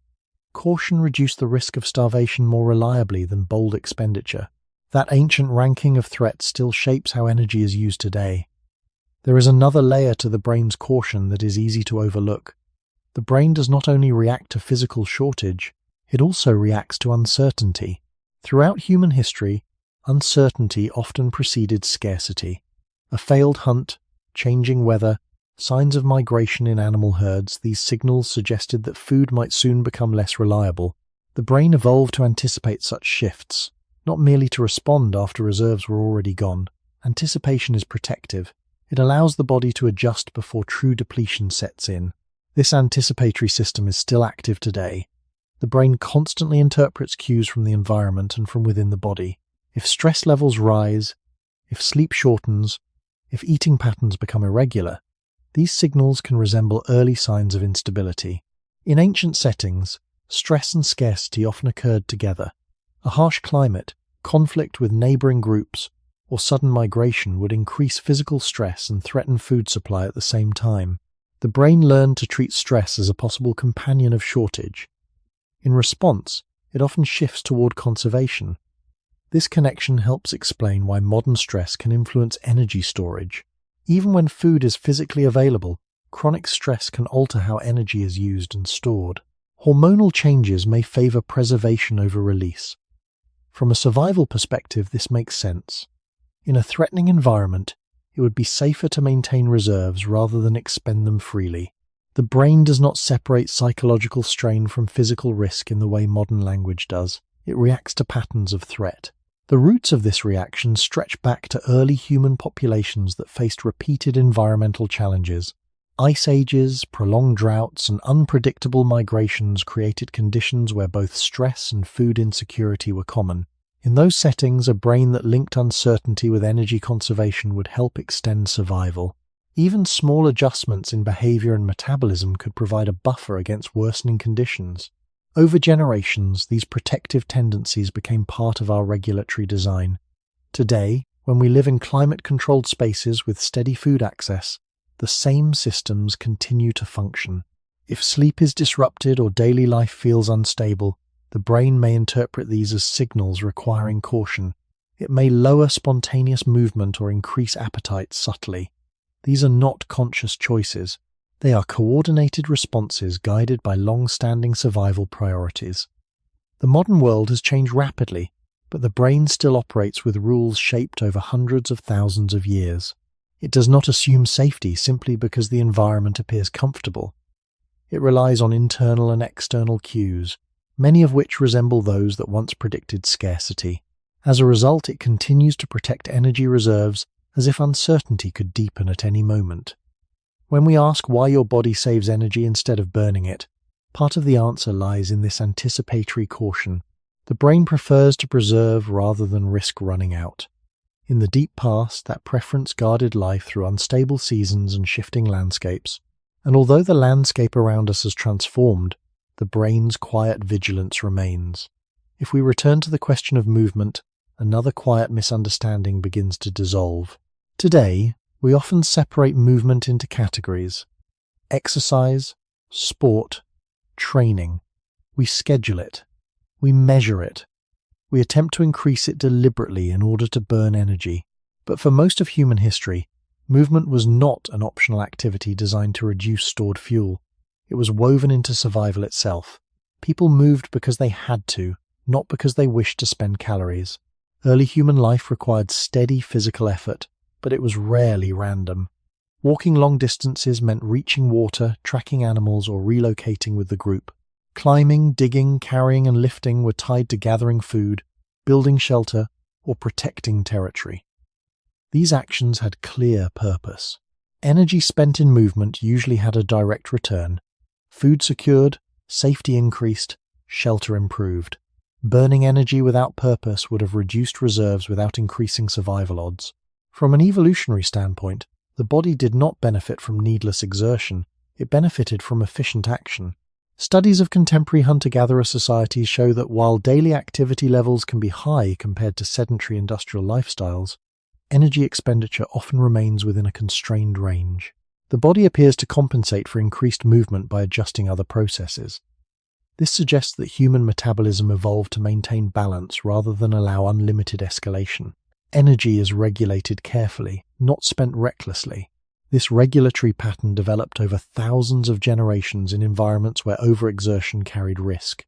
caution reduced the risk of starvation more reliably than bold expenditure. That ancient ranking of threats still shapes how energy is used today. There is another layer to the brain's caution that is easy to overlook. The brain does not only react to physical shortage, it also reacts to uncertainty. Throughout human history, uncertainty often preceded scarcity. A failed hunt, changing weather, signs of migration in animal herds, these signals suggested that food might soon become less reliable. The brain evolved to anticipate such shifts, not merely to respond after reserves were already gone. Anticipation is protective. It allows the body to adjust before true depletion sets in. This anticipatory system is still active today. The brain constantly interprets cues from the environment and from within the body. If stress levels rise, if sleep shortens, if eating patterns become irregular, these signals can resemble early signs of instability. In ancient settings, stress and scarcity often occurred together. A harsh climate, conflict with neighboring groups, or sudden migration would increase physical stress and threaten food supply at the same time. The brain learned to treat stress as a possible companion of shortage. In response, it often shifts toward conservation. This connection helps explain why modern stress can influence energy storage. Even when food is physically available, chronic stress can alter how energy is used and stored. Hormonal changes may favor preservation over release. From a survival perspective, this makes sense. In a threatening environment, it would be safer to maintain reserves rather than expend them freely. The brain does not separate psychological strain from physical risk in the way modern language does. It reacts to patterns of threat. The roots of this reaction stretch back to early human populations that faced repeated environmental challenges. Ice ages, prolonged droughts, and unpredictable migrations created conditions where both stress and food insecurity were common. In those settings, a brain that linked uncertainty with energy conservation would help extend survival. Even small adjustments in behavior and metabolism could provide a buffer against worsening conditions. Over generations, these protective tendencies became part of our regulatory design. Today, when we live in climate-controlled spaces with steady food access, the same systems continue to function. If sleep is disrupted or daily life feels unstable, the brain may interpret these as signals requiring caution. It may lower spontaneous movement or increase appetite subtly. These are not conscious choices. They are coordinated responses guided by long-standing survival priorities. The modern world has changed rapidly, but the brain still operates with rules shaped over hundreds of thousands of years. It does not assume safety simply because the environment appears comfortable. It relies on internal and external cues, many of which resemble those that once predicted scarcity. As a result, it continues to protect energy reserves as if uncertainty could deepen at any moment. When we ask why your body saves energy instead of burning it, part of the answer lies in this anticipatory caution. The brain prefers to preserve rather than risk running out. In the deep past, that preference guarded life through unstable seasons and shifting landscapes. And although the landscape around us has transformed, the brain's quiet vigilance remains. If we return to the question of movement, another quiet misunderstanding begins to dissolve. Today, we often separate movement into categories: exercise, sport, training. We schedule it. We measure it. We attempt to increase it deliberately in order to burn energy. But for most of human history, movement was not an optional activity designed to reduce stored fuel. It was woven into survival itself. People moved because they had to, not because they wished to spend calories. Early human life required steady physical effort, but it was rarely random. Walking long distances meant reaching water, tracking animals, or relocating with the group. Climbing, digging, carrying, and lifting were tied to gathering food, building shelter, or protecting territory. These actions had clear purpose. Energy spent in movement usually had a direct return. Food secured, safety increased, shelter improved. Burning energy without purpose would have reduced reserves without increasing survival odds. From an evolutionary standpoint, the body did not benefit from needless exertion, it benefited from efficient action. Studies of contemporary hunter-gatherer societies show that while daily activity levels can be high compared to sedentary industrial lifestyles, energy expenditure often remains within a constrained range. The body appears to compensate for increased movement by adjusting other processes. This suggests that human metabolism evolved to maintain balance rather than allow unlimited escalation. Energy is regulated carefully, not spent recklessly. This regulatory pattern developed over thousands of generations in environments where overexertion carried risk.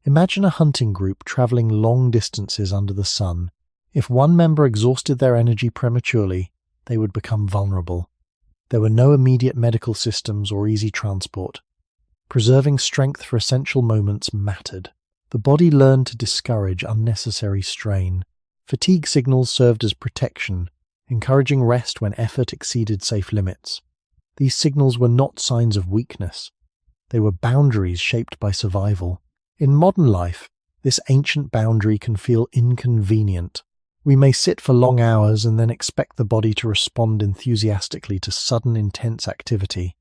Imagine a hunting group traveling long distances under the sun. If one member exhausted their energy prematurely, they would become vulnerable. There were no immediate medical systems or easy transport. Preserving strength for essential moments mattered. The body learned to discourage unnecessary strain. Fatigue signals served as protection, encouraging rest when effort exceeded safe limits. These signals were not signs of weakness. They were boundaries shaped by survival. In modern life, this ancient boundary can feel inconvenient. We may sit for long hours and then expect the body to respond enthusiastically to sudden intense activity.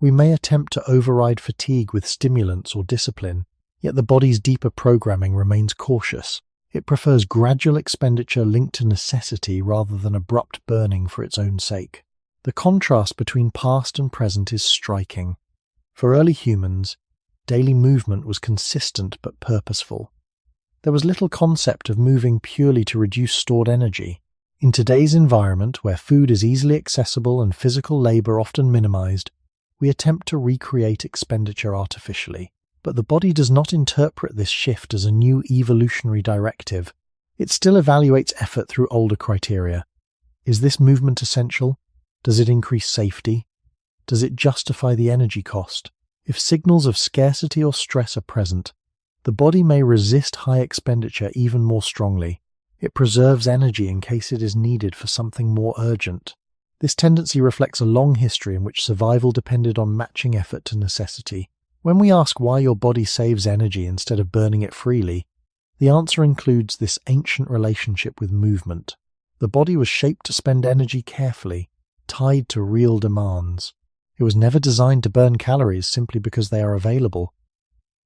We may attempt to override fatigue with stimulants or discipline, yet the body's deeper programming remains cautious. It prefers gradual expenditure linked to necessity rather than abrupt burning for its own sake. The contrast between past and present is striking. For early humans, daily movement was consistent but purposeful. There was little concept of moving purely to reduce stored energy. In today's environment, where food is easily accessible and physical labor often minimized, we attempt to recreate expenditure artificially. But the body does not interpret this shift as a new evolutionary directive. It still evaluates effort through older criteria. Is this movement essential? Does it increase safety? Does it justify the energy cost? If signals of scarcity or stress are present, the body may resist high expenditure even more strongly. It preserves energy in case it is needed for something more urgent. This tendency reflects a long history in which survival depended on matching effort to necessity. When we ask why your body saves energy instead of burning it freely, the answer includes this ancient relationship with movement. The body was shaped to spend energy carefully, tied to real demands. It was never designed to burn calories simply because they are available.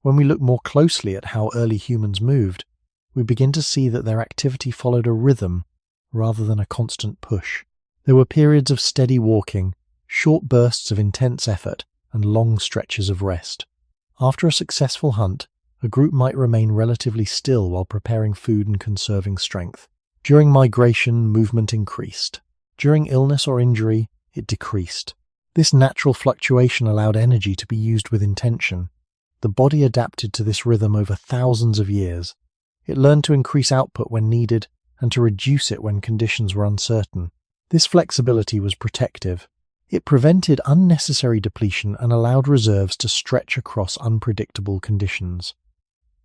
When we look more closely at how early humans moved, we begin to see that their activity followed a rhythm rather than a constant push. There were periods of steady walking, short bursts of intense effort, and long stretches of rest. After a successful hunt, a group might remain relatively still while preparing food and conserving strength. During migration, movement increased. During illness or injury, it decreased. This natural fluctuation allowed energy to be used with intention. The body adapted to this rhythm over thousands of years. It learned to increase output when needed and to reduce it when conditions were uncertain. This flexibility was protective. It prevented unnecessary depletion and allowed reserves to stretch across unpredictable conditions.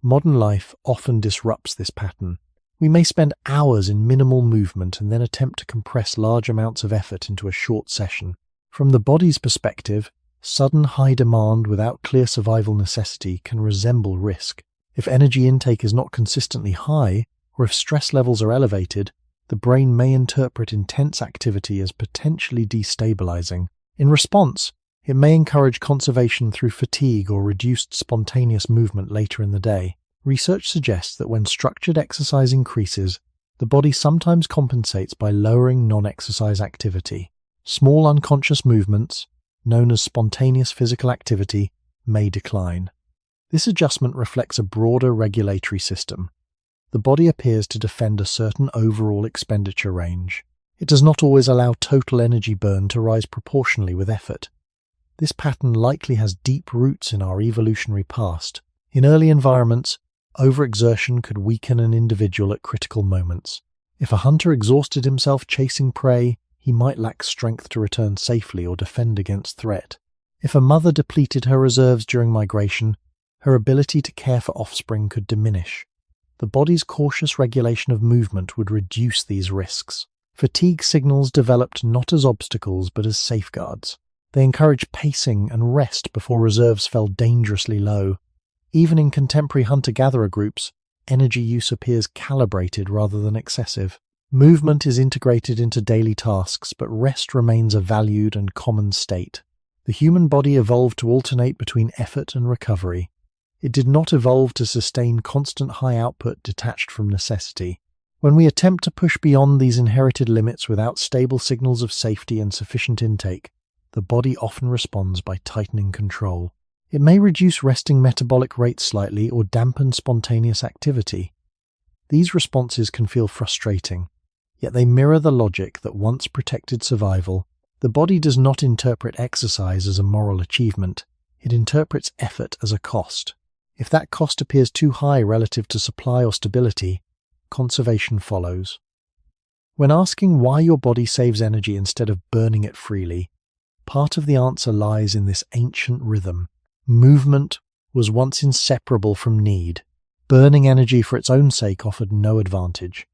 Modern life often disrupts this pattern. We may spend hours in minimal movement and then attempt to compress large amounts of effort into a short session. From the body's perspective, sudden high demand without clear survival necessity can resemble risk. If energy intake is not consistently high, or if stress levels are elevated, the brain may interpret intense activity as potentially destabilizing. In response, it may encourage conservation through fatigue or reduced spontaneous movement later in the day. Research suggests that when structured exercise increases, the body sometimes compensates by lowering non-exercise activity. Small unconscious movements, known as spontaneous physical activity, may decline. This adjustment reflects a broader regulatory system. The body appears to defend a certain overall expenditure range. It does not always allow total energy burn to rise proportionally with effort. This pattern likely has deep roots in our evolutionary past. In early environments, overexertion could weaken an individual at critical moments. If a hunter exhausted himself chasing prey, he might lack strength to return safely or defend against threat. If a mother depleted her reserves during migration, her ability to care for offspring could diminish. The body's cautious regulation of movement would reduce these risks. Fatigue signals developed not as obstacles but as safeguards. They encouraged pacing and rest before reserves fell dangerously low. Even in contemporary hunter-gatherer groups, energy use appears calibrated rather than excessive. Movement is integrated into daily tasks, but rest remains a valued and common state. The human body evolved to alternate between effort and recovery. It did not evolve to sustain constant high output detached from necessity. When we attempt to push beyond these inherited limits without stable signals of safety and sufficient intake, the body often responds by tightening control. It may reduce resting metabolic rates slightly or dampen spontaneous activity. These responses can feel frustrating, yet they mirror the logic that once protected survival. The body does not interpret exercise as a moral achievement. It interprets effort as a cost. If that cost appears too high relative to supply or stability, conservation follows. When asking why your body saves energy instead of burning it freely, part of the answer lies in this ancient rhythm. Movement was once inseparable from need. Burning energy for its own sake offered no advantage.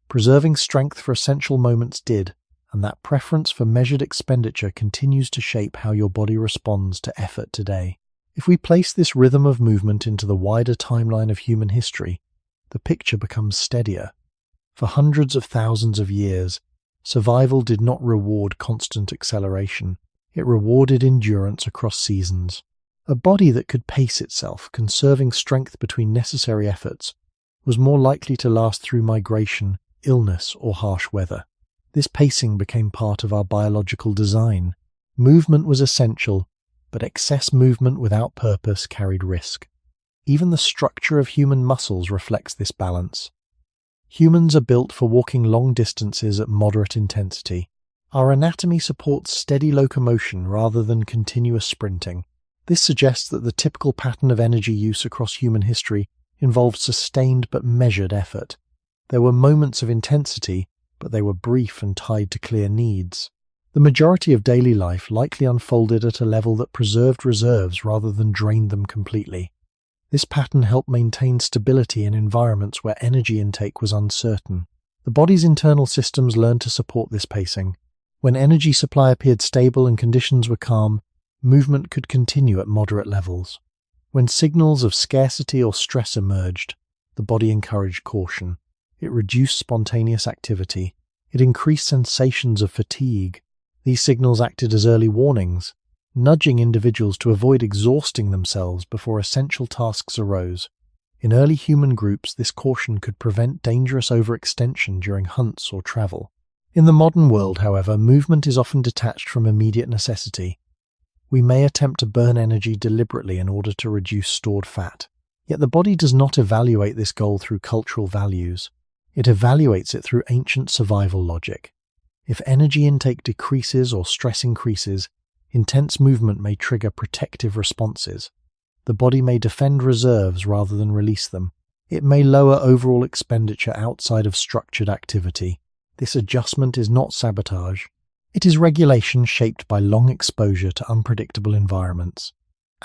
Preserving strength for essential moments did, and that preference for measured expenditure continues to shape how your body responds to effort today. If we place this rhythm of movement into the wider timeline of human history, the picture becomes steadier. For hundreds of thousands of years, survival did not reward constant acceleration. It rewarded endurance across seasons. A body that could pace itself, conserving strength between necessary efforts, was more likely to last through migration, illness, or harsh weather. This pacing became part of our biological design. Movement was essential, but excess movement without purpose carried risk. Even the structure of human muscles reflects this balance. Humans are built for walking long distances at moderate intensity. Our anatomy supports steady locomotion rather than continuous sprinting. This suggests that the typical pattern of energy use across human history involved sustained but measured effort. There were moments of intensity, but they were brief and tied to clear needs. The majority of daily life likely unfolded at a level that preserved reserves rather than drained them completely. This pattern helped maintain stability in environments where energy intake was uncertain. The body's internal systems learned to support this pacing. When energy supply appeared stable and conditions were calm, movement could continue at moderate levels. When signals of scarcity or stress emerged, the body encouraged caution. It reduced spontaneous activity. It increased sensations of fatigue. These signals acted as early warnings, nudging individuals to avoid exhausting themselves before essential tasks arose. In early human groups, this caution could prevent dangerous overextension during hunts or travel. In the modern world, however, movement is often detached from immediate necessity. We may attempt to burn energy deliberately in order to reduce stored fat. Yet the body does not evaluate this goal through cultural values. It evaluates it through ancient survival logic. If energy intake decreases or stress increases, Intense movement may trigger protective responses. The body may defend reserves rather than release them. It may lower overall expenditure outside of structured activity. This adjustment is not sabotage. It is regulation shaped by long exposure to unpredictable environments.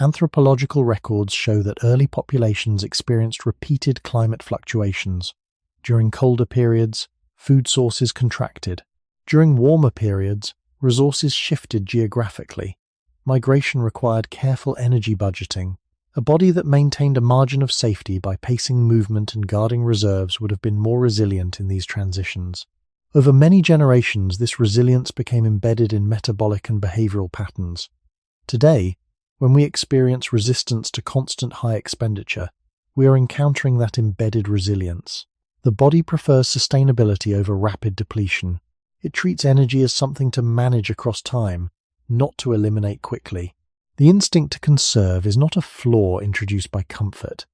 Anthropological records show that early populations experienced repeated climate fluctuations. During colder periods, food sources contracted. During warmer periods, resources shifted geographically. Migration required careful energy budgeting. A body that maintained a margin of safety by pacing movement and guarding reserves would have been more resilient in these transitions. Over many generations, this resilience became embedded in metabolic and behavioral patterns. Today, when we experience resistance to constant high expenditure, we are encountering that embedded resilience. The body prefers sustainability over rapid depletion. It treats energy as something to manage across time, not to eliminate quickly. The instinct to conserve is not a flaw introduced by comfort.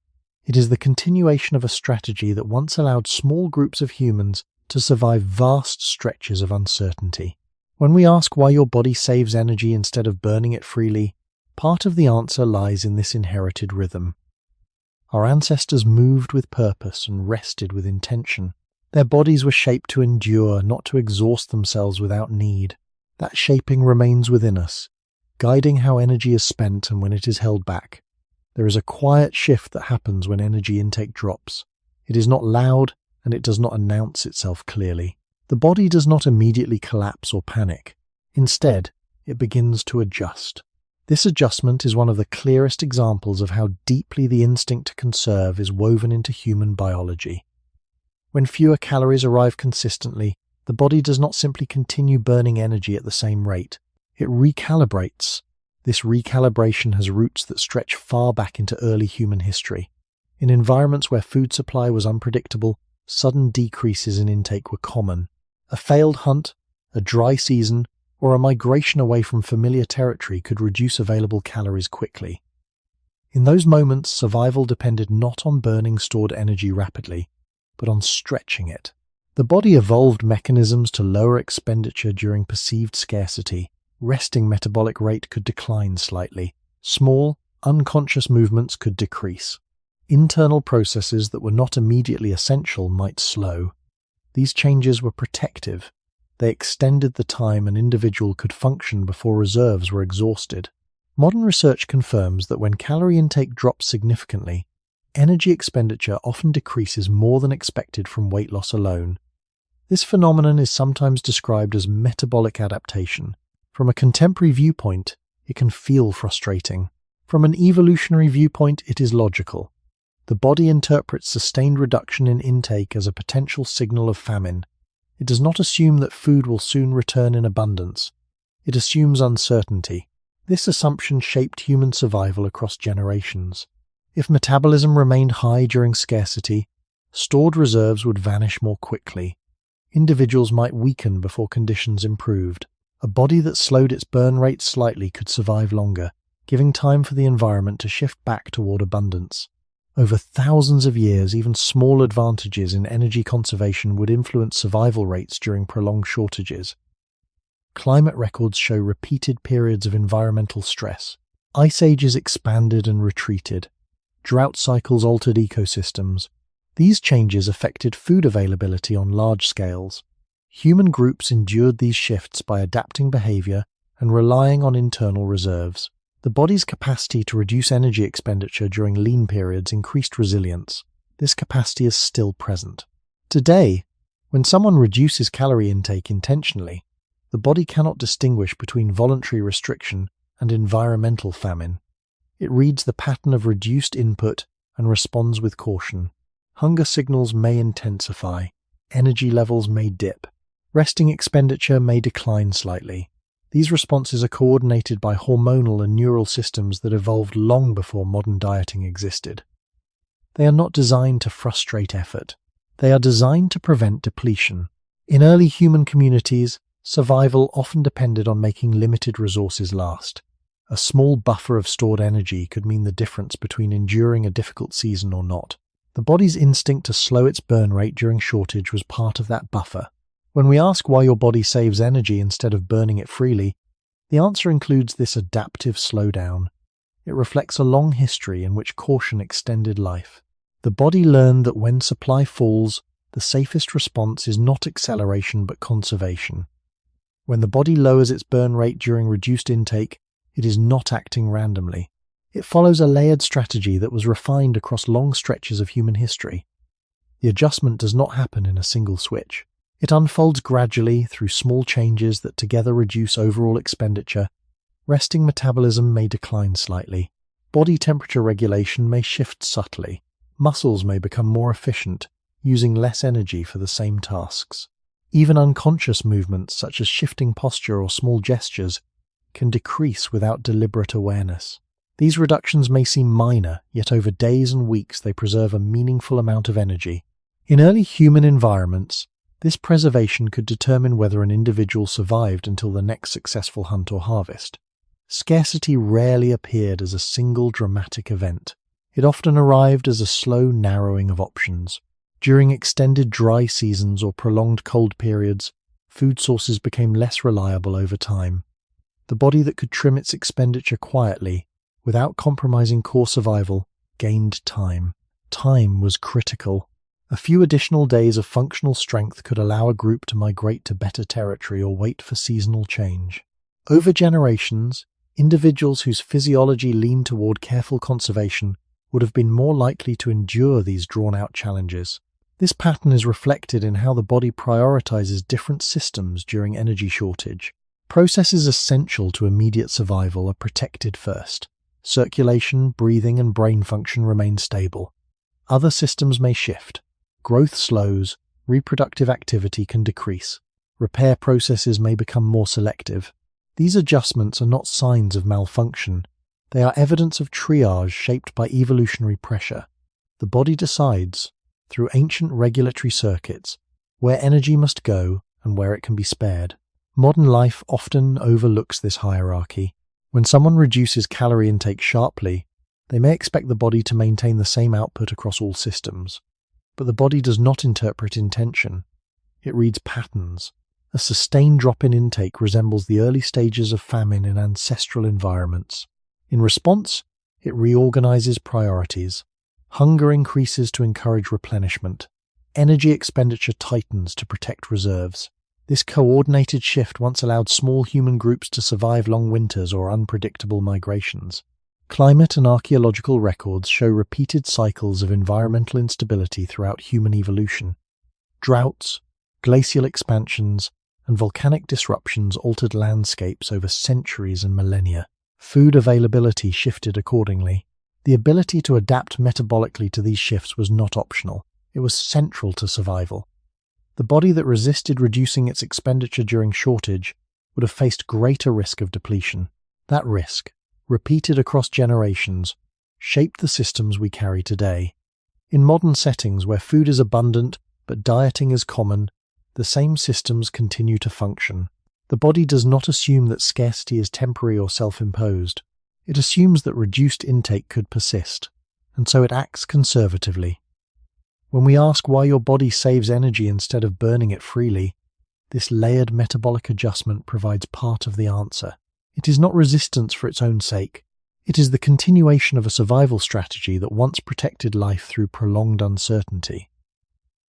It is the continuation of a strategy that once allowed small groups of humans to survive vast stretches of uncertainty. When we ask why your body saves energy instead of burning it freely, part of the answer lies in this inherited rhythm. Our ancestors moved with purpose and rested with intention. Their bodies were shaped to endure, not to exhaust themselves without need. That shaping remains within us, guiding how energy is spent and when it is held back. There is a quiet shift that happens when energy intake drops. It is not loud, and it does not announce itself clearly. The body does not immediately collapse or panic. Instead, it begins to adjust. This adjustment is one of the clearest examples of how deeply the instinct to conserve is woven into human biology. When fewer calories arrive consistently, the body does not simply continue burning energy at the same rate. It recalibrates. This recalibration has roots that stretch far back into early human history. In environments where food supply was unpredictable, sudden decreases in intake were common. A failed hunt, a dry season, or a migration away from familiar territory could reduce available calories quickly. In those moments, survival depended not on burning stored energy rapidly, but on stretching it. The body evolved mechanisms to lower expenditure during perceived scarcity. Resting metabolic rate could decline slightly. Small, unconscious movements could decrease. Internal processes that were not immediately essential might slow. These changes were protective. They extended the time an individual could function before reserves were exhausted. Modern research confirms that when calorie intake drops significantly, energy expenditure often decreases more than expected from weight loss alone. This phenomenon is sometimes described as metabolic adaptation. From a contemporary viewpoint, it can feel frustrating. From an evolutionary viewpoint, it is logical. The body interprets sustained reduction in intake as a potential signal of famine. It does not assume that food will soon return in abundance. It assumes uncertainty. This assumption shaped human survival across generations. If metabolism remained high during scarcity, stored reserves would vanish more quickly. Individuals might weaken before conditions improved. A body that slowed its burn rate slightly could survive longer, giving time for the environment to shift back toward abundance. Over thousands of years, even small advantages in energy conservation would influence survival rates during prolonged shortages. Climate records show repeated periods of environmental stress. Ice ages expanded and retreated. Drought cycles altered ecosystems. These changes affected food availability on large scales. Human groups endured these shifts by adapting behavior and relying on internal reserves. The body's capacity to reduce energy expenditure during lean periods increased resilience. This capacity is still present. Today, when someone reduces calorie intake intentionally, the body cannot distinguish between voluntary restriction and environmental famine. It reads the pattern of reduced input and responds with caution. Hunger signals may intensify. Energy levels may dip. Resting expenditure may decline slightly. These responses are coordinated by hormonal and neural systems that evolved long before modern dieting existed. They are not designed to frustrate effort. They are designed to prevent depletion. In early human communities, survival often depended on making limited resources last. A small buffer of stored energy could mean the difference between enduring a difficult season or not. The body's instinct to slow its burn rate during shortage was part of that buffer. When we ask why your body saves energy instead of burning it freely, The answer includes this adaptive slowdown. It reflects a long history in which caution extended life. The body learned that when supply falls, the safest response is not acceleration but conservation. When the body lowers its burn rate during reduced intake, it is not acting randomly. It follows a layered strategy that was refined across long stretches of human history. The adjustment does not happen in a single switch. It unfolds gradually through small changes that together reduce overall expenditure. Resting metabolism may decline slightly. Body temperature regulation may shift subtly. Muscles may become more efficient, using less energy for the same tasks. Even unconscious movements such as shifting posture or small gestures can decrease without deliberate awareness. These reductions may seem minor, yet over days and weeks they preserve a meaningful amount of energy. In early human environments, this preservation could determine whether an individual survived until the next successful hunt or harvest. Scarcity rarely appeared as a single dramatic event. It often arrived as a slow narrowing of options. During extended dry seasons or prolonged cold periods, food sources became less reliable over time. The body that could trim its expenditure quietly, without compromising core survival, gained time. Time was critical. A few additional days of functional strength could allow a group to migrate to better territory or wait for seasonal change. Over generations, individuals whose physiology leaned toward careful conservation would have been more likely to endure these drawn-out challenges. This pattern is reflected in how the body prioritizes different systems during energy shortage. Processes essential to immediate survival are protected first. Circulation, breathing, and brain function remain stable. Other systems may shift. Growth slows, reproductive activity can decrease. Repair processes may become more selective. These adjustments are not signs of malfunction. They are evidence of triage shaped by evolutionary pressure. The body decides, through ancient regulatory circuits, where energy must go and where it can be spared. Modern life often overlooks this hierarchy. When someone reduces calorie intake sharply, they may expect the body to maintain the same output across all systems. But the body does not interpret intention. It reads patterns. A sustained drop in intake resembles the early stages of famine in ancestral environments. In response, it reorganizes priorities. Hunger increases to encourage replenishment. Energy expenditure tightens to protect reserves. This coordinated shift once allowed small human groups to survive long winters or unpredictable migrations. Climate and archaeological records show repeated cycles of environmental instability throughout human evolution. Droughts, glacial expansions, and volcanic disruptions altered landscapes over centuries and millennia. Food availability shifted accordingly. The ability to adapt metabolically to these shifts was not optional. It was central to survival. The body that resisted reducing its expenditure during shortage would have faced greater risk of depletion. That risk, repeated across generations, shaped the systems we carry today. In modern settings where food is abundant but dieting is common, the same systems continue to function. The body does not assume that scarcity is temporary or self-imposed. It assumes that reduced intake could persist, and so it acts conservatively. When we ask why your body saves energy instead of burning it freely, this layered metabolic adjustment provides part of the answer. It is not resistance for its own sake. It is the continuation of a survival strategy that once protected life through prolonged uncertainty.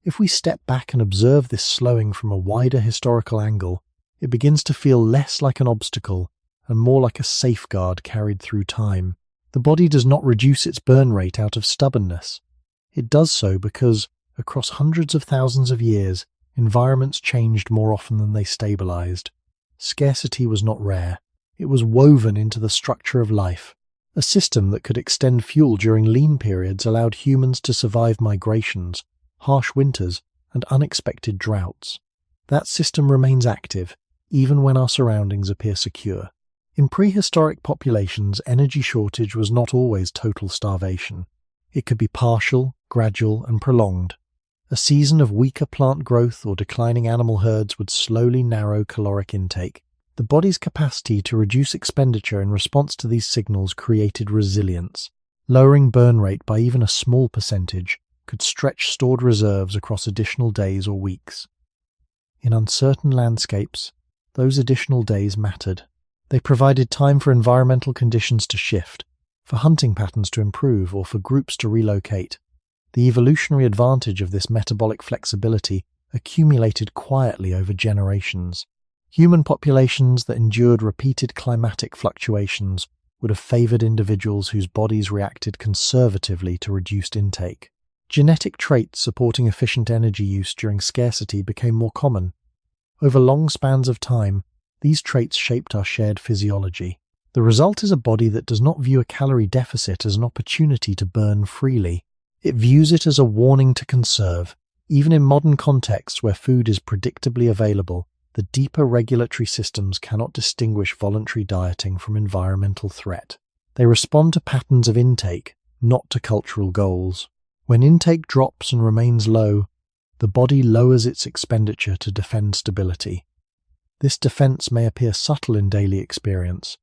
If we step back and observe this slowing from a wider historical angle, it begins to feel less like an obstacle and more like a safeguard carried through time. The body does not reduce its burn rate out of stubbornness. It does so because, across hundreds of thousands of years, environments changed more often than they stabilized. Scarcity was not rare. It was woven into the structure of life. A system that could extend fuel during lean periods allowed humans to survive migrations, harsh winters, and unexpected droughts. That system remains active, even when our surroundings appear secure. In prehistoric populations, energy shortage was not always total starvation. It could be partial, gradual, and prolonged. A season of weaker plant growth or declining animal herds would slowly narrow caloric intake. The body's capacity to reduce expenditure in response to these signals created resilience. Lowering burn rate by even a small percentage could stretch stored reserves across additional days or weeks. In uncertain landscapes, those additional days mattered. They provided time for environmental conditions to shift, for hunting patterns to improve, or for groups to relocate. The evolutionary advantage of this metabolic flexibility accumulated quietly over generations. Human populations that endured repeated climatic fluctuations would have favored individuals whose bodies reacted conservatively to reduced intake. Genetic traits supporting efficient energy use during scarcity became more common. Over long spans of time, these traits shaped our shared physiology. The result is a body that does not view a calorie deficit as an opportunity to burn freely. It views it as a warning to conserve. Even in modern contexts where food is predictably available, the deeper regulatory systems cannot distinguish voluntary dieting from environmental threat. They respond to patterns of intake, not to cultural goals. When intake drops and remains low, the body lowers its expenditure to defend stability. This defense may appear subtle in daily experience,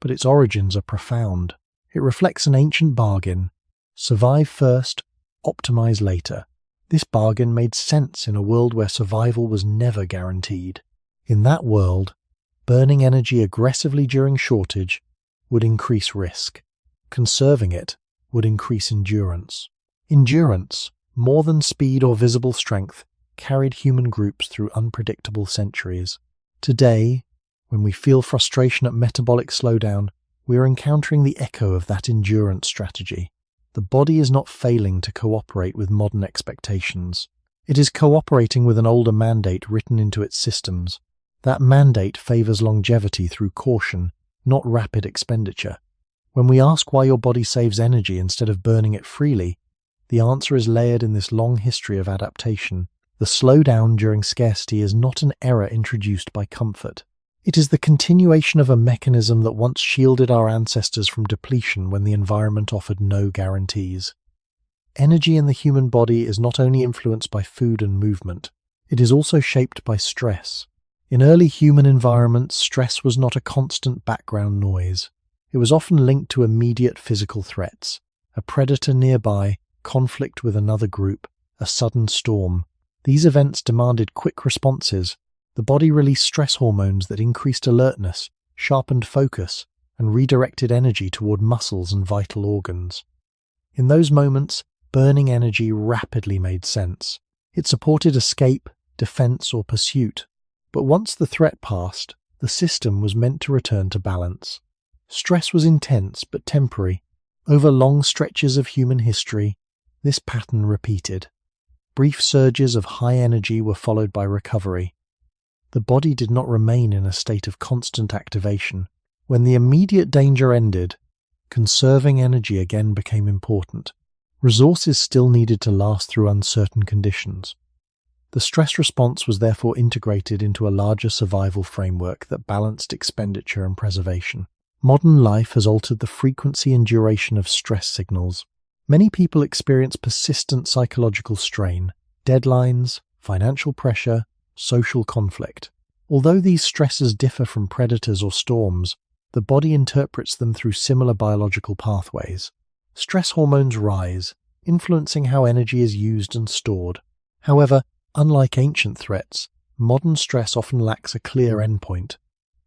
but its origins are profound. It reflects an ancient bargain: survive first, optimize later. This bargain made sense in a world where survival was never guaranteed. In that world, burning energy aggressively during shortage would increase risk. Conserving it would increase endurance. Endurance, more than speed or visible strength, carried human groups through unpredictable centuries. Today, when we feel frustration at metabolic slowdown, we are encountering the echo of that endurance strategy. The body is not failing to cooperate with modern expectations. It is cooperating with an older mandate written into its systems. That mandate favors longevity through caution, not rapid expenditure. When we ask why your body saves energy instead of burning it freely, the answer is layered in this long history of adaptation. The slowdown during scarcity is not an error introduced by comfort. It is the continuation of a mechanism that once shielded our ancestors from depletion when the environment offered no guarantees. Energy in the human body is not only influenced by food and movement, it is also shaped by stress. In early human environments, stress was not a constant background noise. It was often linked to immediate physical threats: a predator nearby, conflict with another group, a sudden storm. These events demanded quick responses. The body released stress hormones that increased alertness, sharpened focus, and redirected energy toward muscles and vital organs. In those moments, burning energy rapidly made sense. It supported escape, defense, or pursuit. But once the threat passed, the system was meant to return to balance. Stress was intense but temporary. Over long stretches of human history, this pattern repeated. Brief surges of high energy were followed by recovery. The body did not remain in a state of constant activation. When the immediate danger ended, conserving energy again became important. Resources still needed to last through uncertain conditions. The stress response was therefore integrated into a larger survival framework that balanced expenditure and preservation. Modern life has altered the frequency and duration of stress signals. Many people experience persistent psychological strain, deadlines, financial pressure, social conflict. Although these stresses differ from predators or storms, the body interprets them through similar biological pathways. Stress hormones rise, influencing how energy is used and stored. However, unlike ancient threats, modern stress often lacks a clear endpoint.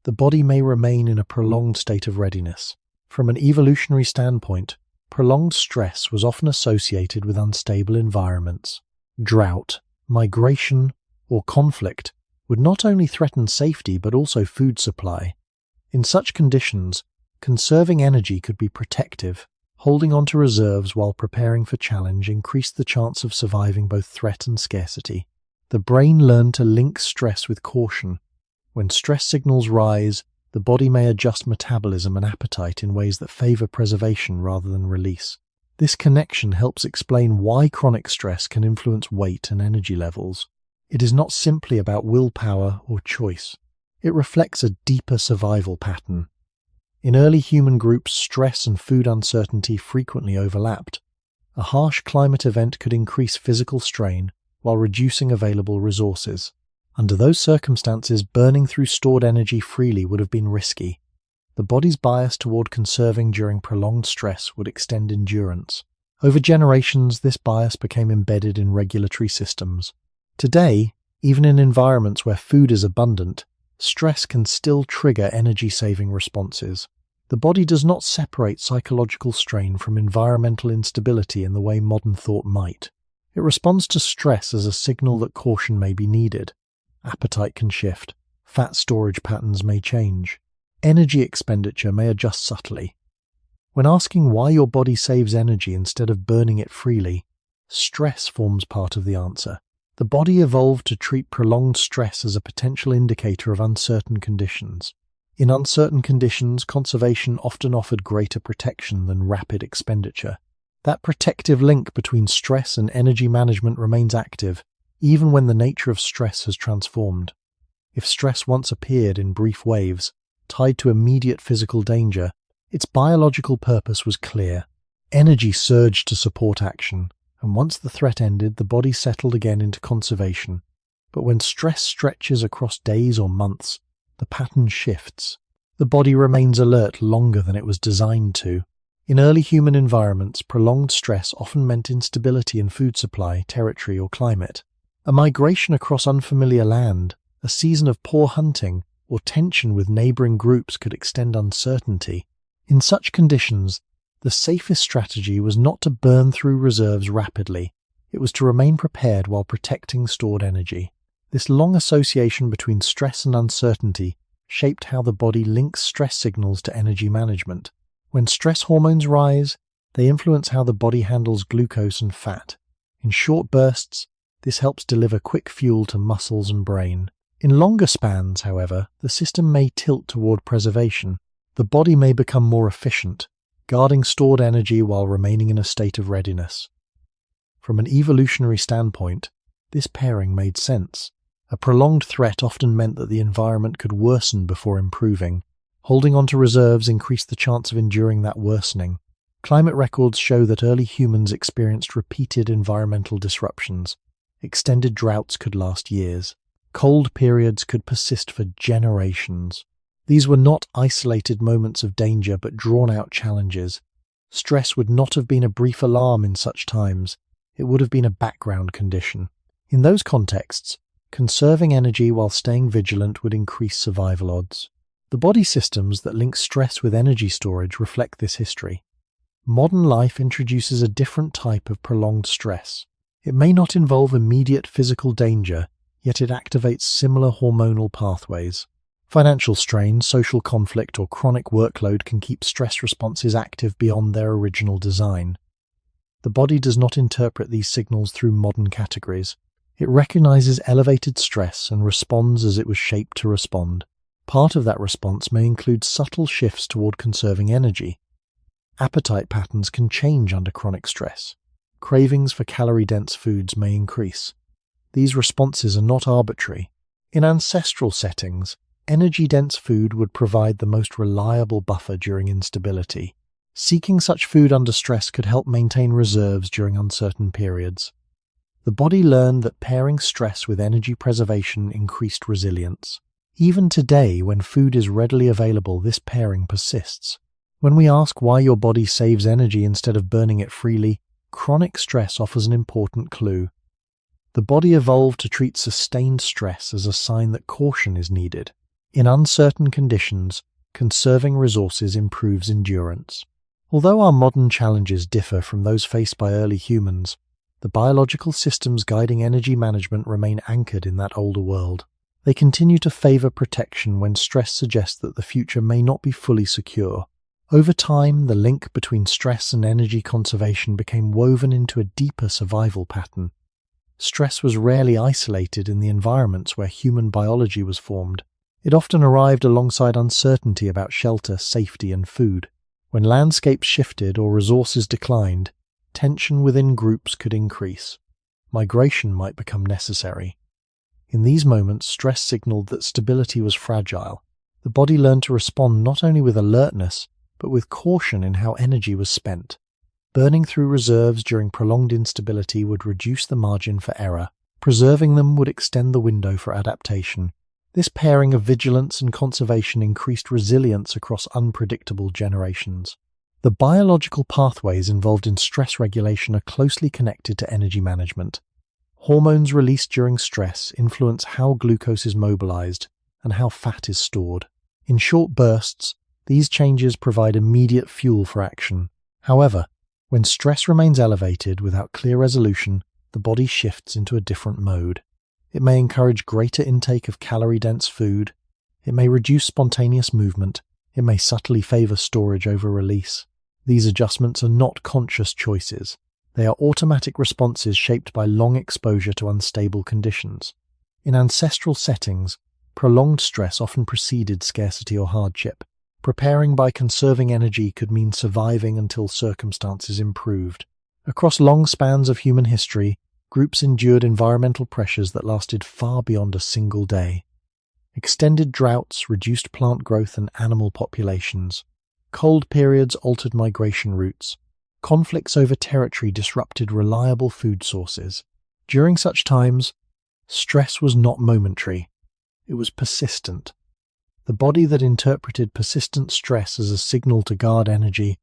The body may remain in a prolonged state of readiness. From an evolutionary standpoint, prolonged stress was often associated with unstable environments. Drought, migration, or conflict would not only threaten safety but also food supply. In such conditions, conserving energy could be protective. Holding on to reserves while preparing for challenge increased the chance of surviving both threat and scarcity. The brain learned to link stress with caution. When stress signals rise, the body may adjust metabolism and appetite in ways that favor preservation rather than release. This connection helps explain why chronic stress can influence weight and energy levels. It is not simply about willpower or choice. It reflects a deeper survival pattern. In early human groups, stress and food uncertainty frequently overlapped. A harsh climate event could increase physical strain while reducing available resources. Under those circumstances, burning through stored energy freely would have been risky. The body's bias toward conserving during prolonged stress would extend endurance. Over generations, this bias became embedded in regulatory systems. Today, even in environments where food is abundant, stress can still trigger energy-saving responses. The body does not separate psychological strain from environmental instability in the way modern thought might. It responds to stress as a signal that caution may be needed. Appetite can shift, fat storage patterns may change, energy expenditure may adjust subtly. When asking why your body saves energy instead of burning it freely, stress forms part of the answer. The body evolved to treat prolonged stress as a potential indicator of uncertain conditions. In uncertain conditions, conservation often offered greater protection than rapid expenditure. That protective link between stress and energy management remains active, even when the nature of stress has transformed. If stress once appeared in brief waves, tied to immediate physical danger, its biological purpose was clear. Energy surged to support action, and once the threat ended, the body settled again into conservation. But when stress stretches across days or months, the pattern shifts. The body remains alert longer than it was designed to. In early human environments, prolonged stress often meant instability in food supply, territory, or climate. A migration across unfamiliar land, a season of poor hunting, or tension with neighboring groups could extend uncertainty. In such conditions, the safest strategy was not to burn through reserves rapidly. It was to remain prepared while protecting stored energy. This long association between stress and uncertainty shaped how the body links stress signals to energy management. When stress hormones rise, they influence how the body handles glucose and fat. In short bursts, this helps deliver quick fuel to muscles and brain. In longer spans, however, the system may tilt toward preservation. The body may become more efficient, guarding stored energy while remaining in a state of readiness. From an evolutionary standpoint, this pairing made sense. A prolonged threat often meant that the environment could worsen before improving. Holding on to reserves increased the chance of enduring that worsening. Climate records show that early humans experienced repeated environmental disruptions. Extended droughts could last years. Cold periods could persist for generations. These were not isolated moments of danger but drawn-out challenges. Stress would not have been a brief alarm in such times. It would have been a background condition. In those contexts, conserving energy while staying vigilant would increase survival odds. The body systems that link stress with energy storage reflect this history. Modern life introduces a different type of prolonged stress. It may not involve immediate physical danger, yet it activates similar hormonal pathways. Financial strain, social conflict, or chronic workload can keep stress responses active beyond their original design. The body does not interpret these signals through modern categories. It recognizes elevated stress and responds as it was shaped to respond. Part of that response may include subtle shifts toward conserving energy. Appetite patterns can change under chronic stress. Cravings for calorie-dense foods may increase. These responses are not arbitrary. In ancestral settings, energy-dense food would provide the most reliable buffer during instability. Seeking such food under stress could help maintain reserves during uncertain periods. The body learned that pairing stress with energy preservation increased resilience. Even today, when food is readily available, this pairing persists. When we ask why your body saves energy instead of burning it freely, chronic stress offers an important clue. The body evolved to treat sustained stress as a sign that caution is needed. In uncertain conditions, conserving resources improves endurance. Although our modern challenges differ from those faced by early humans, the biological systems guiding energy management remain anchored in that older world. They continue to favor protection when stress suggests that the future may not be fully secure. Over time, the link between stress and energy conservation became woven into a deeper survival pattern. Stress was rarely isolated in the environments where human biology was formed. It often arrived alongside uncertainty about shelter, safety, and food. When landscapes shifted or resources declined, tension within groups could increase. Migration might become necessary. In these moments, stress signaled that stability was fragile. The body learned to respond not only with alertness, but with caution in how energy was spent. Burning through reserves during prolonged instability would reduce the margin for error. Preserving them would extend the window for adaptation. This pairing of vigilance and conservation increased resilience across unpredictable generations. The biological pathways involved in stress regulation are closely connected to energy management. Hormones released during stress influence how glucose is mobilized, and how fat is stored. In short bursts, these changes provide immediate fuel for action. However, when stress remains elevated without clear resolution, the body shifts into a different mode. It may encourage greater intake of calorie-dense food. It may reduce spontaneous movement. It may subtly favor storage over release. These adjustments are not conscious choices. They are automatic responses shaped by long exposure to unstable conditions. In ancestral settings, prolonged stress often preceded scarcity or hardship. Preparing by conserving energy could mean surviving until circumstances improved. Across long spans of human history, groups endured environmental pressures that lasted far beyond a single day. Extended droughts reduced plant growth and animal populations. Cold periods altered migration routes. Conflicts over territory disrupted reliable food sources. During such times, stress was not momentary. It was persistent. The body that interpreted persistent stress as a signal to guard energy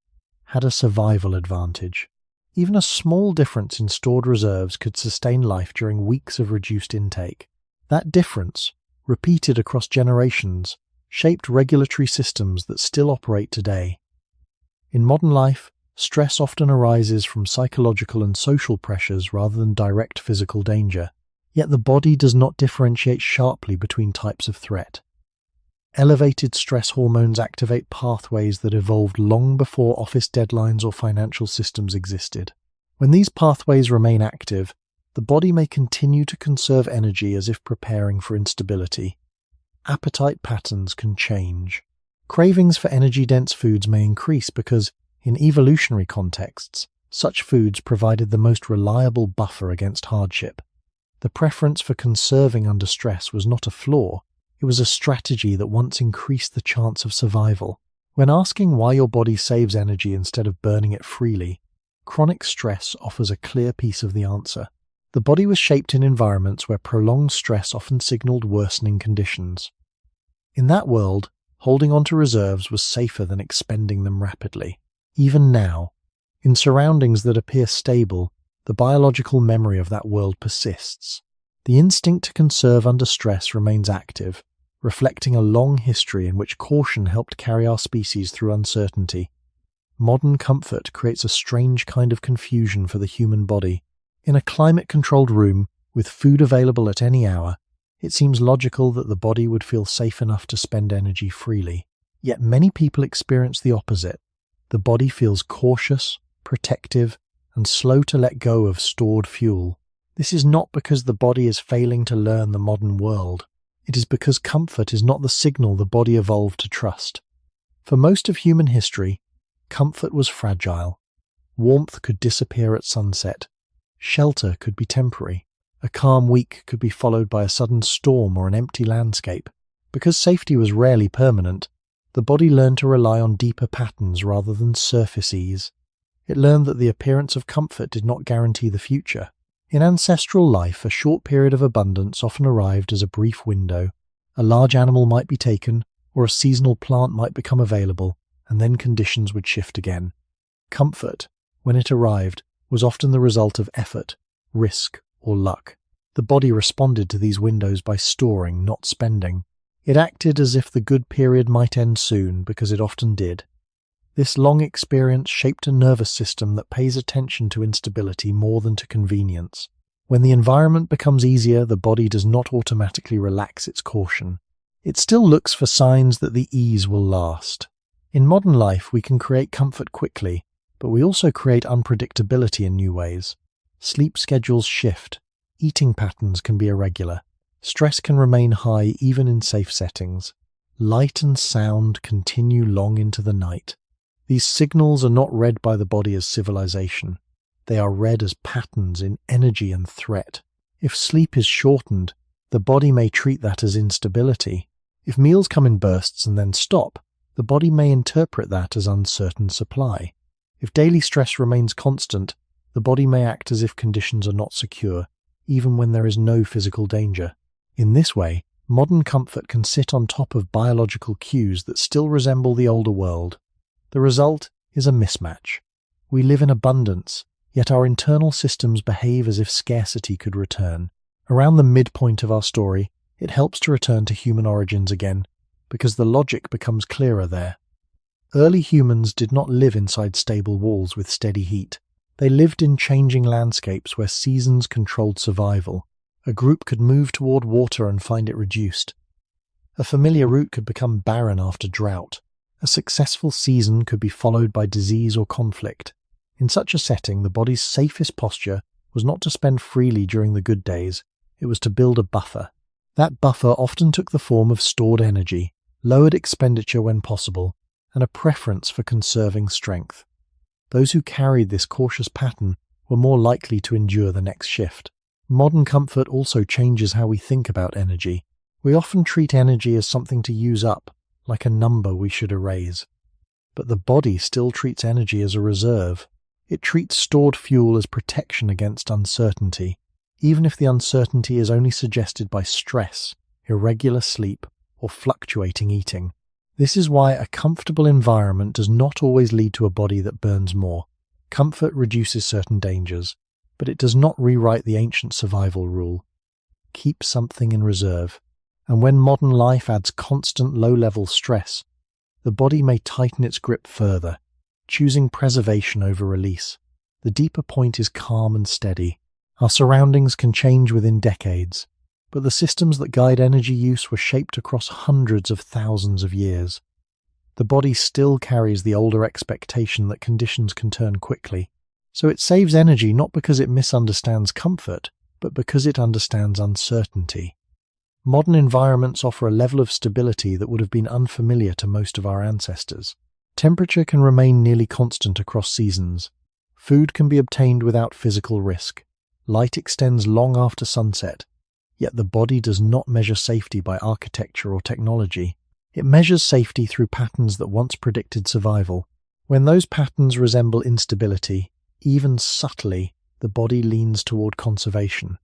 had a survival advantage. Even a small difference in stored reserves could sustain life during weeks of reduced intake. That difference, repeated across generations, shaped regulatory systems that still operate today. In modern life, stress often arises from psychological and social pressures rather than direct physical danger. Yet the body does not differentiate sharply between types of threat. Elevated stress hormones activate pathways that evolved long before office deadlines or financial systems existed. When these pathways remain active, the body may continue to conserve energy as if preparing for instability. Appetite patterns can change. Cravings for energy-dense foods may increase because, in evolutionary contexts, such foods provided the most reliable buffer against hardship. The preference for conserving under stress was not a flaw. It was a strategy that once increased the chance of survival. When asking why your body saves energy instead of burning it freely, chronic stress offers a clear piece of the answer. The body was shaped in environments where prolonged stress often signaled worsening conditions. In that world, holding on to reserves was safer than expending them rapidly. Even now, in surroundings that appear stable, the biological memory of that world persists. The instinct to conserve under stress remains active, reflecting a long history in which caution helped carry our species through uncertainty. Modern comfort creates a strange kind of confusion for the human body. In a climate-controlled room, with food available at any hour, it seems logical that the body would feel safe enough to spend energy freely. Yet many people experience the opposite. The body feels cautious, protective, and slow to let go of stored fuel. This is not because the body is failing to learn the modern world. It is because comfort is not the signal the body evolved to trust. For most of human history, comfort was fragile. Warmth could disappear at sunset. Shelter could be temporary. A calm week could be followed by a sudden storm or an empty landscape. Because safety was rarely permanent, the body learned to rely on deeper patterns rather than surface ease. It learned that the appearance of comfort did not guarantee the future. In ancestral life, a short period of abundance often arrived as a brief window. A large animal might be taken, or a seasonal plant might become available, and then conditions would shift again. Comfort, when it arrived, was often the result of effort, risk, or luck. The body responded to these windows by storing, not spending. It acted as if the good period might end soon, because it often did. This long experience shaped a nervous system that pays attention to instability more than to convenience. When the environment becomes easier, the body does not automatically relax its caution. It still looks for signs that the ease will last. In modern life, we can create comfort quickly, but we also create unpredictability in new ways. Sleep schedules shift. Eating patterns can be irregular. Stress can remain high even in safe settings. Light and sound continue long into the night. These signals are not read by the body as civilization. They are read as patterns in energy and threat. If sleep is shortened, the body may treat that as instability. If meals come in bursts and then stop, the body may interpret that as uncertain supply. If daily stress remains constant, the body may act as if conditions are not secure, even when there is no physical danger. In this way, modern comfort can sit on top of biological cues that still resemble the older world. The result is a mismatch. We live in abundance, yet our internal systems behave as if scarcity could return. Around the midpoint of our story, it helps to return to human origins again, because the logic becomes clearer there. Early humans did not live inside stable walls with steady heat. They lived in changing landscapes where seasons controlled survival. A group could move toward water and find it reduced. A familiar route could become barren after drought. A successful season could be followed by disease or conflict. In such a setting, the body's safest posture was not to spend freely during the good days, it was to build a buffer. That buffer often took the form of stored energy, lowered expenditure when possible, and a preference for conserving strength. Those who carried this cautious pattern were more likely to endure the next shift. Modern comfort also changes how we think about energy. We often treat energy as something to use up, like a number we should erase. But the body still treats energy as a reserve. It treats stored fuel as protection against uncertainty, even if the uncertainty is only suggested by stress, irregular sleep, or fluctuating eating. This is why a comfortable environment does not always lead to a body that burns more. Comfort reduces certain dangers, but it does not rewrite the ancient survival rule. Keep something in reserve. And when modern life adds constant low-level stress, the body may tighten its grip further, choosing preservation over release. The deeper point is calm and steady. Our surroundings can change within decades, but the systems that guide energy use were shaped across hundreds of thousands of years. The body still carries the older expectation that conditions can turn quickly, so it saves energy not because it misunderstands comfort, but because it understands uncertainty. Modern environments offer a level of stability that would have been unfamiliar to most of our ancestors. Temperature can remain nearly constant across seasons. Food can be obtained without physical risk. Light extends long after sunset. Yet the body does not measure safety by architecture or technology. It measures safety through patterns that once predicted survival. When those patterns resemble instability, even subtly, the body leans toward conservation.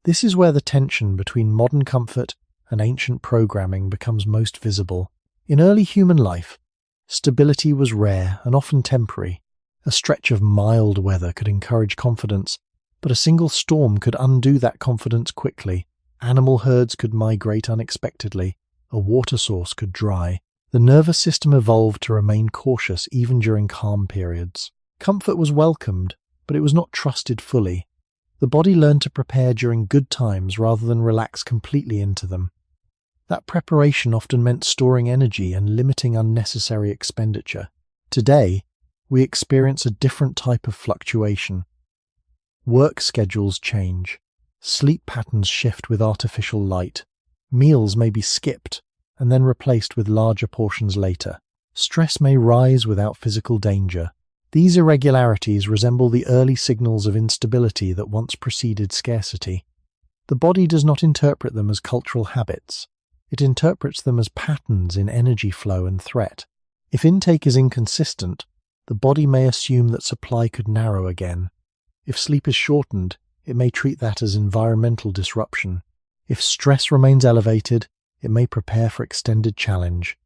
This is where the tension between modern comfort and ancient programming becomes most visible. In early human life, stability was rare and often temporary. A stretch of mild weather could encourage confidence, but a single storm could undo that confidence quickly. Animal herds could migrate unexpectedly. A water source could dry. The nervous system evolved to remain cautious even during calm periods. Comfort was welcomed, but it was not trusted fully. The body learned to prepare during good times rather than relax completely into them. That preparation often meant storing energy and limiting unnecessary expenditure. Today, we experience a different type of fluctuation. Work schedules change. Sleep patterns shift with artificial light. Meals may be skipped and then replaced with larger portions later. Stress may rise without physical danger. These irregularities resemble the early signals of instability that once preceded scarcity. The body does not interpret them as cultural habits. It interprets them as patterns in energy flow and threat. If intake is inconsistent, the body may assume that supply could narrow again. If sleep is shortened, it may treat that as environmental disruption. If stress remains elevated, it may prepare for extended challenge.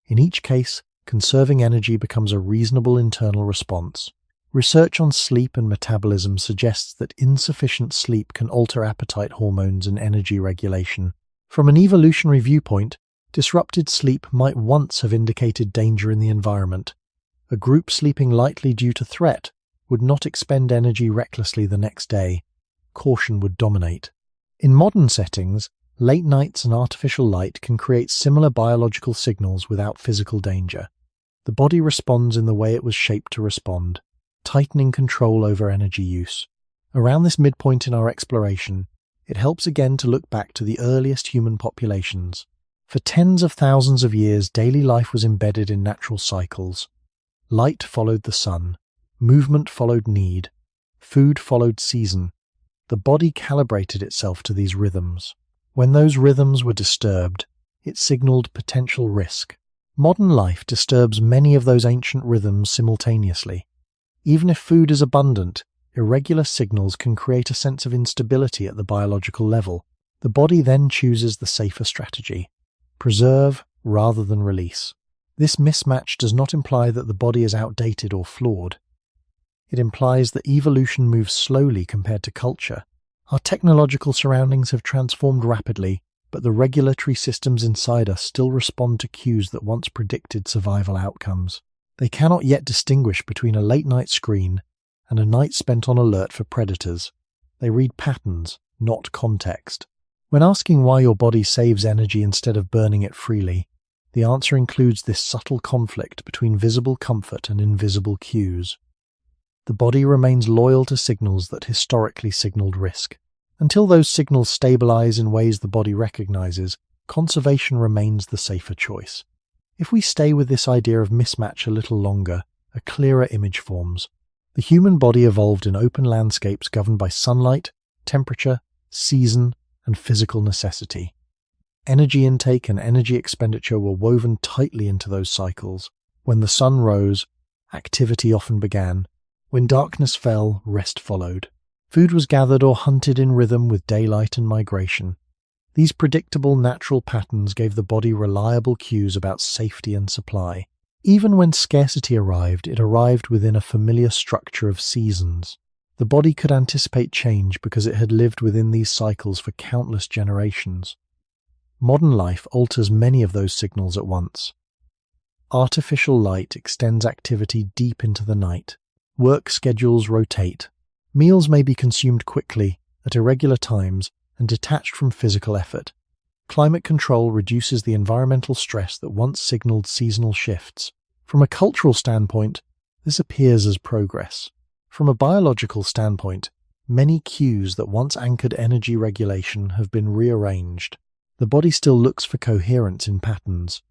In each case, conserving energy becomes a reasonable internal response. Research on sleep and metabolism suggests that insufficient sleep can alter appetite hormones and energy regulation. From an evolutionary viewpoint, disrupted sleep might once have indicated danger in the environment. A group sleeping lightly due to threat would not expend energy recklessly the next day. Caution would dominate. In modern settings, late nights and artificial light can create similar biological signals without physical danger. The body responds in the way it was shaped to respond, tightening control over energy use. Around this midpoint in our exploration, it helps again to look back to the earliest human populations. For tens of thousands of years, daily life was embedded in natural cycles. Light followed the sun. Movement followed need. Food followed season. The body calibrated itself to these rhythms. When those rhythms were disturbed, it signaled potential risk. Modern life disturbs many of those ancient rhythms simultaneously. Even if food is abundant, irregular signals can create a sense of instability at the biological level. The body then chooses the safer strategy: preserve rather than release. This mismatch does not imply that the body is outdated or flawed. It implies that evolution moves slowly compared to culture. Our technological surroundings have transformed rapidly, but the regulatory systems inside us still respond to cues that once predicted survival outcomes. They cannot yet distinguish between a late-night screen and a night spent on alert for predators. They read patterns, not context. When asking why your body saves energy instead of burning it freely, the answer includes this subtle conflict between visible comfort and invisible cues. The body remains loyal to signals that historically signaled risk. Until those signals stabilize in ways the body recognizes, conservation remains the safer choice. If we stay with this idea of mismatch a little longer, a clearer image forms. The human body evolved in open landscapes governed by sunlight, temperature, season, and physical necessity. Energy intake and energy expenditure were woven tightly into those cycles. When the sun rose, activity often began. When darkness fell, rest followed. Food was gathered or hunted in rhythm with daylight and migration. These predictable natural patterns gave the body reliable cues about safety and supply. Even when scarcity arrived, it arrived within a familiar structure of seasons. The body could anticipate change because it had lived within these cycles for countless generations. Modern life alters many of those signals at once. Artificial light extends activity deep into the night. Work schedules rotate. Meals may be consumed quickly, at irregular times, and detached from physical effort. Climate control reduces the environmental stress that once signaled seasonal shifts. From a cultural standpoint, this appears as progress. From a biological standpoint, many cues that once anchored energy regulation have been rearranged. The body still looks for coherence in patterns.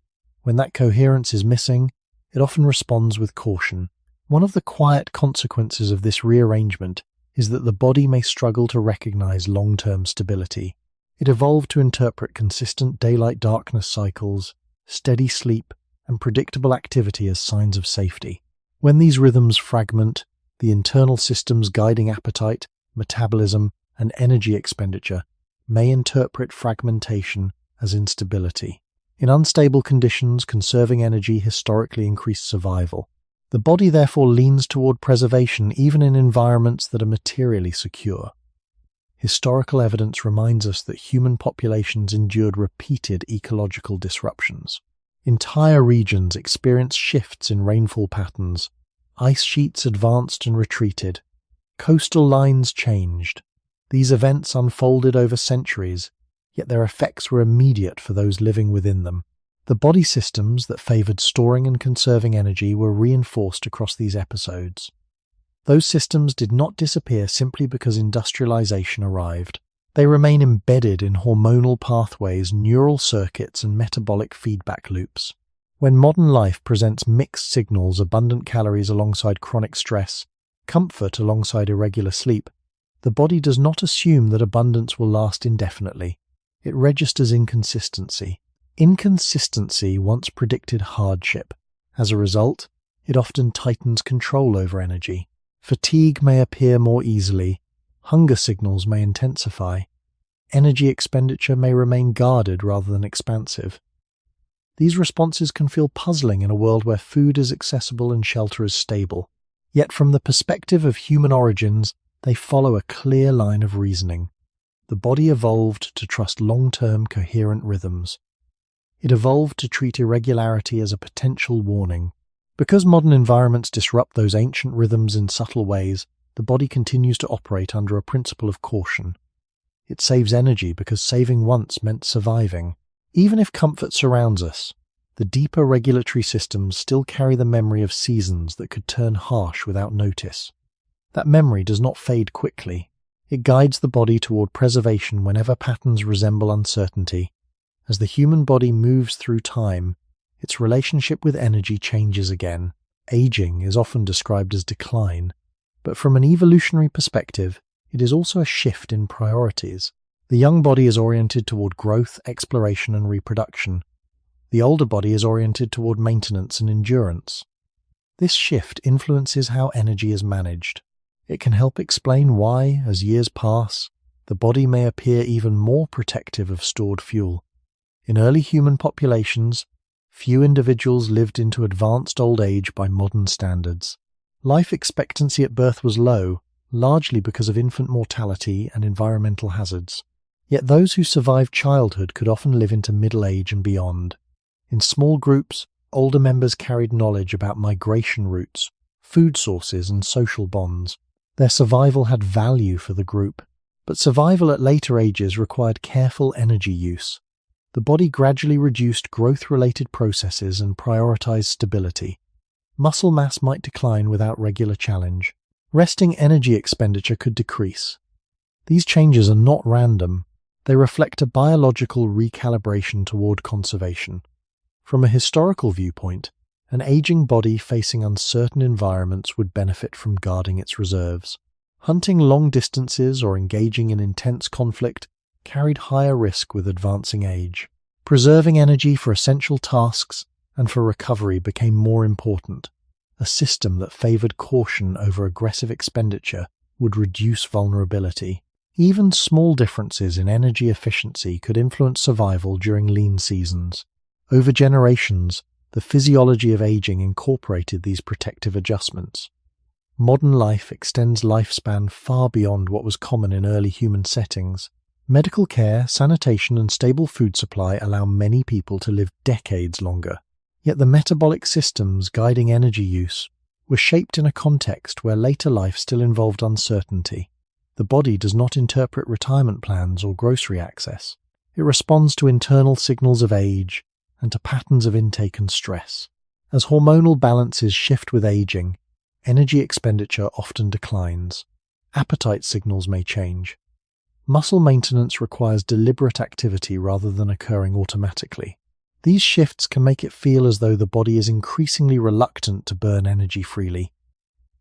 When that coherence is missing, it often responds with caution. One of the quiet consequences of this rearrangement is that the body may struggle to recognize long-term stability. It evolved to interpret consistent daylight-darkness cycles, steady sleep, and predictable activity as signs of safety. When these rhythms fragment, the internal systems guiding appetite, metabolism, and energy expenditure may interpret fragmentation as instability. In unstable conditions, conserving energy historically increased survival. The body therefore leans toward preservation even in environments that are materially secure. Historical evidence reminds us that human populations endured repeated ecological disruptions. Entire regions experienced shifts in rainfall patterns. Ice sheets advanced and retreated. Coastal lines changed. These events unfolded over centuries, yet their effects were immediate for those living within them. The body systems that favored storing and conserving energy were reinforced across these episodes. Those systems did not disappear simply because industrialization arrived. They remain embedded in hormonal pathways, neural circuits, and metabolic feedback loops. When modern life presents mixed signals, abundant calories alongside chronic stress, comfort alongside irregular sleep, the body does not assume that abundance will last indefinitely. It registers inconsistency. Inconsistency once predicted hardship. As a result, it often tightens control over energy. Fatigue may appear more easily. Hunger signals may intensify. Energy expenditure may remain guarded rather than expansive. These responses can feel puzzling in a world where food is accessible and shelter is stable. Yet from the perspective of human origins, they follow a clear line of reasoning. The body evolved to trust long-term coherent rhythms. It evolved to treat irregularity as a potential warning. Because modern environments disrupt those ancient rhythms in subtle ways, the body continues to operate under a principle of caution. It saves energy because saving once meant surviving. Even if comfort surrounds us, the deeper regulatory systems still carry the memory of seasons that could turn harsh without notice. That memory does not fade quickly. It guides the body toward preservation whenever patterns resemble uncertainty. As the human body moves through time, its relationship with energy changes again. Aging is often described as decline, but from an evolutionary perspective, it is also a shift in priorities. The young body is oriented toward growth, exploration, and reproduction. The older body is oriented toward maintenance and endurance. This shift influences how energy is managed. It can help explain why, as years pass, the body may appear even more protective of stored fuel. In early human populations, few individuals lived into advanced old age by modern standards. Life expectancy at birth was low, largely because of infant mortality and environmental hazards. Yet those who survived childhood could often live into middle age and beyond. In small groups, older members carried knowledge about migration routes, food sources, and social bonds. Their survival had value for the group, but survival at later ages required careful energy use. The body gradually reduced growth-related processes and prioritized stability. Muscle mass might decline without regular challenge. Resting energy expenditure could decrease. These changes are not random. They reflect a biological recalibration toward conservation. From a historical viewpoint, an aging body facing uncertain environments would benefit from guarding its reserves. Hunting long distances or engaging in intense conflict carried higher risk with advancing age. Preserving energy for essential tasks and for recovery became more important. A system that favored caution over aggressive expenditure would reduce vulnerability. Even small differences in energy efficiency could influence survival during lean seasons. Over generations, the physiology of aging incorporated these protective adjustments. Modern life extends lifespan far beyond what was common in early human settings. Medical care, sanitation, and stable food supply allow many people to live decades longer. Yet the metabolic systems guiding energy use were shaped in a context where later life still involved uncertainty. The body does not interpret retirement plans or grocery access. It responds to internal signals of age and to patterns of intake and stress. As hormonal balances shift with aging, energy expenditure often declines. Appetite signals may change. Muscle maintenance requires deliberate activity rather than occurring automatically. These shifts can make it feel as though the body is increasingly reluctant to burn energy freely.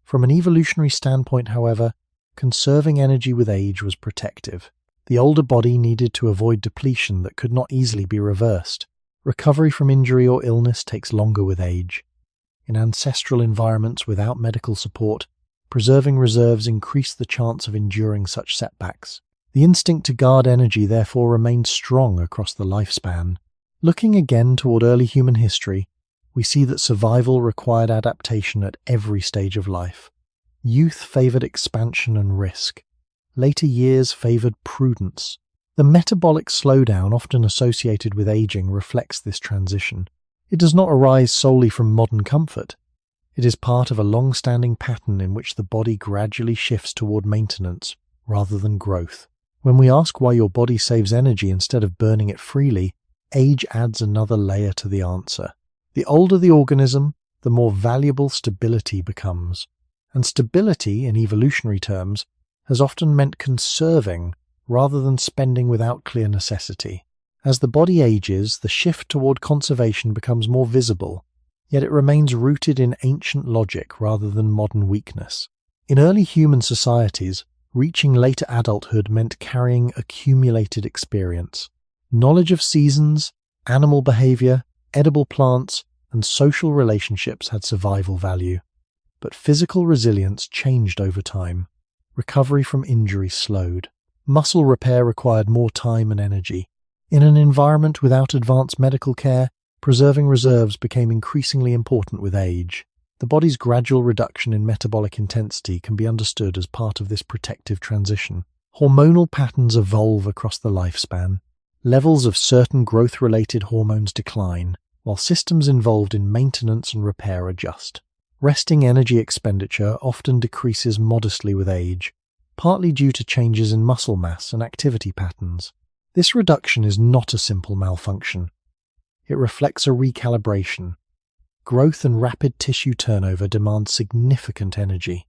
From an evolutionary standpoint, however, conserving energy with age was protective. The older body needed to avoid depletion that could not easily be reversed. Recovery from injury or illness takes longer with age. In ancestral environments without medical support, preserving reserves increased the chance of enduring such setbacks. The instinct to guard energy therefore remained strong across the lifespan. Looking again toward early human history, we see that survival required adaptation at every stage of life. Youth favored expansion and risk. Later years favored prudence. The metabolic slowdown often associated with aging reflects this transition. It does not arise solely from modern comfort. It is part of a long-standing pattern in which the body gradually shifts toward maintenance rather than growth. When we ask why your body saves energy instead of burning it freely, age adds another layer to the answer. The older the organism, the more valuable stability becomes. And stability, in evolutionary terms, has often meant conserving rather than spending without clear necessity. As the body ages, the shift toward conservation becomes more visible, yet it remains rooted in ancient logic rather than modern weakness. In early human societies, reaching later adulthood meant carrying accumulated experience. Knowledge of seasons, animal behavior, edible plants, and social relationships had survival value. But physical resilience changed over time. Recovery from injury slowed. Muscle repair required more time and energy. In an environment without advanced medical care, preserving reserves became increasingly important with age. The body's gradual reduction in metabolic intensity can be understood as part of this protective transition. Hormonal patterns evolve across the lifespan. Levels of certain growth-related hormones decline, while systems involved in maintenance and repair adjust. Resting energy expenditure often decreases modestly with age, partly due to changes in muscle mass and activity patterns. This reduction is not a simple malfunction. It reflects a recalibration. Growth and rapid tissue turnover demand significant energy.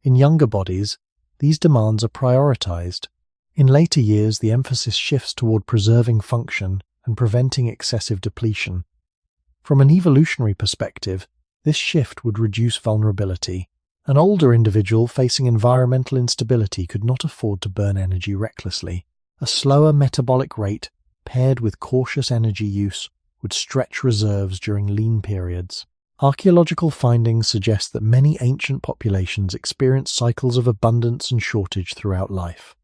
In younger bodies, these demands are prioritized. In later years, the emphasis shifts toward preserving function and preventing excessive depletion. From an evolutionary perspective, this shift would reduce vulnerability. An older individual facing environmental instability could not afford to burn energy recklessly. A slower metabolic rate, paired with cautious energy use, would stretch reserves during lean periods. Archaeological findings suggest that many ancient populations experienced cycles of abundance and shortage throughout life.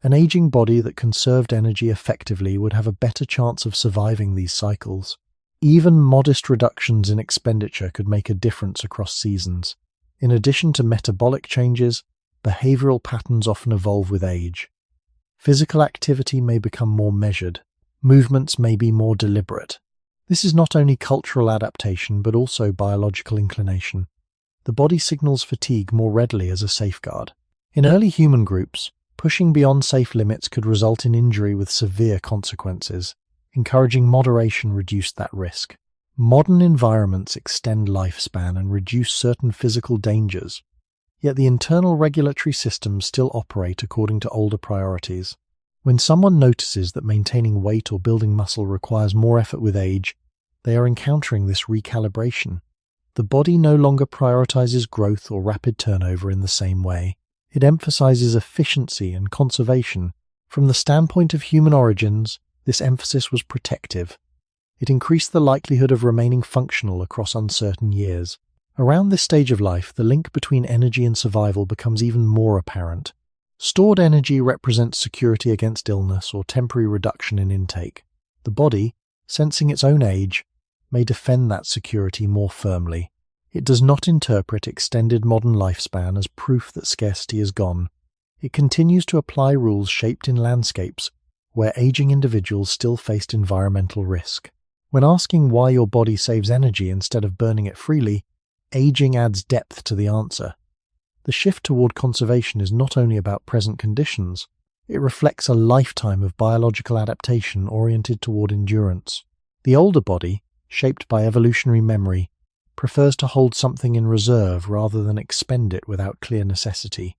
An aging body that conserved energy effectively would have a better chance of surviving these cycles. Even modest reductions in expenditure could make a difference across seasons. In addition to metabolic changes, behavioral patterns often evolve with age. Physical activity may become more measured. Movements may be more deliberate. This is not only cultural adaptation but also biological inclination. The body signals fatigue more readily as a safeguard. In early human groups, pushing beyond safe limits could result in injury with severe consequences. Encouraging moderation reduced that risk. Modern environments extend lifespan and reduce certain physical dangers, yet the internal regulatory systems still operate according to older priorities. When someone notices that maintaining weight or building muscle requires more effort with age, they are encountering this recalibration. The body no longer prioritizes growth or rapid turnover in the same way. It emphasizes efficiency and conservation. From the standpoint of human origins, this emphasis was protective. It increased the likelihood of remaining functional across uncertain years. Around this stage of life, the link between energy and survival becomes even more apparent. Stored energy represents security against illness or temporary reduction in intake. The body, sensing its own age, may defend that security more firmly. It does not interpret extended modern lifespan as proof that scarcity is gone. It continues to apply rules shaped in landscapes where aging individuals still faced environmental risk. When asking why your body saves energy instead of burning it freely, aging adds depth to the answer. The shift toward conservation is not only about present conditions, it reflects a lifetime of biological adaptation oriented toward endurance. The older body, shaped by evolutionary memory, prefers to hold something in reserve rather than expend it without clear necessity.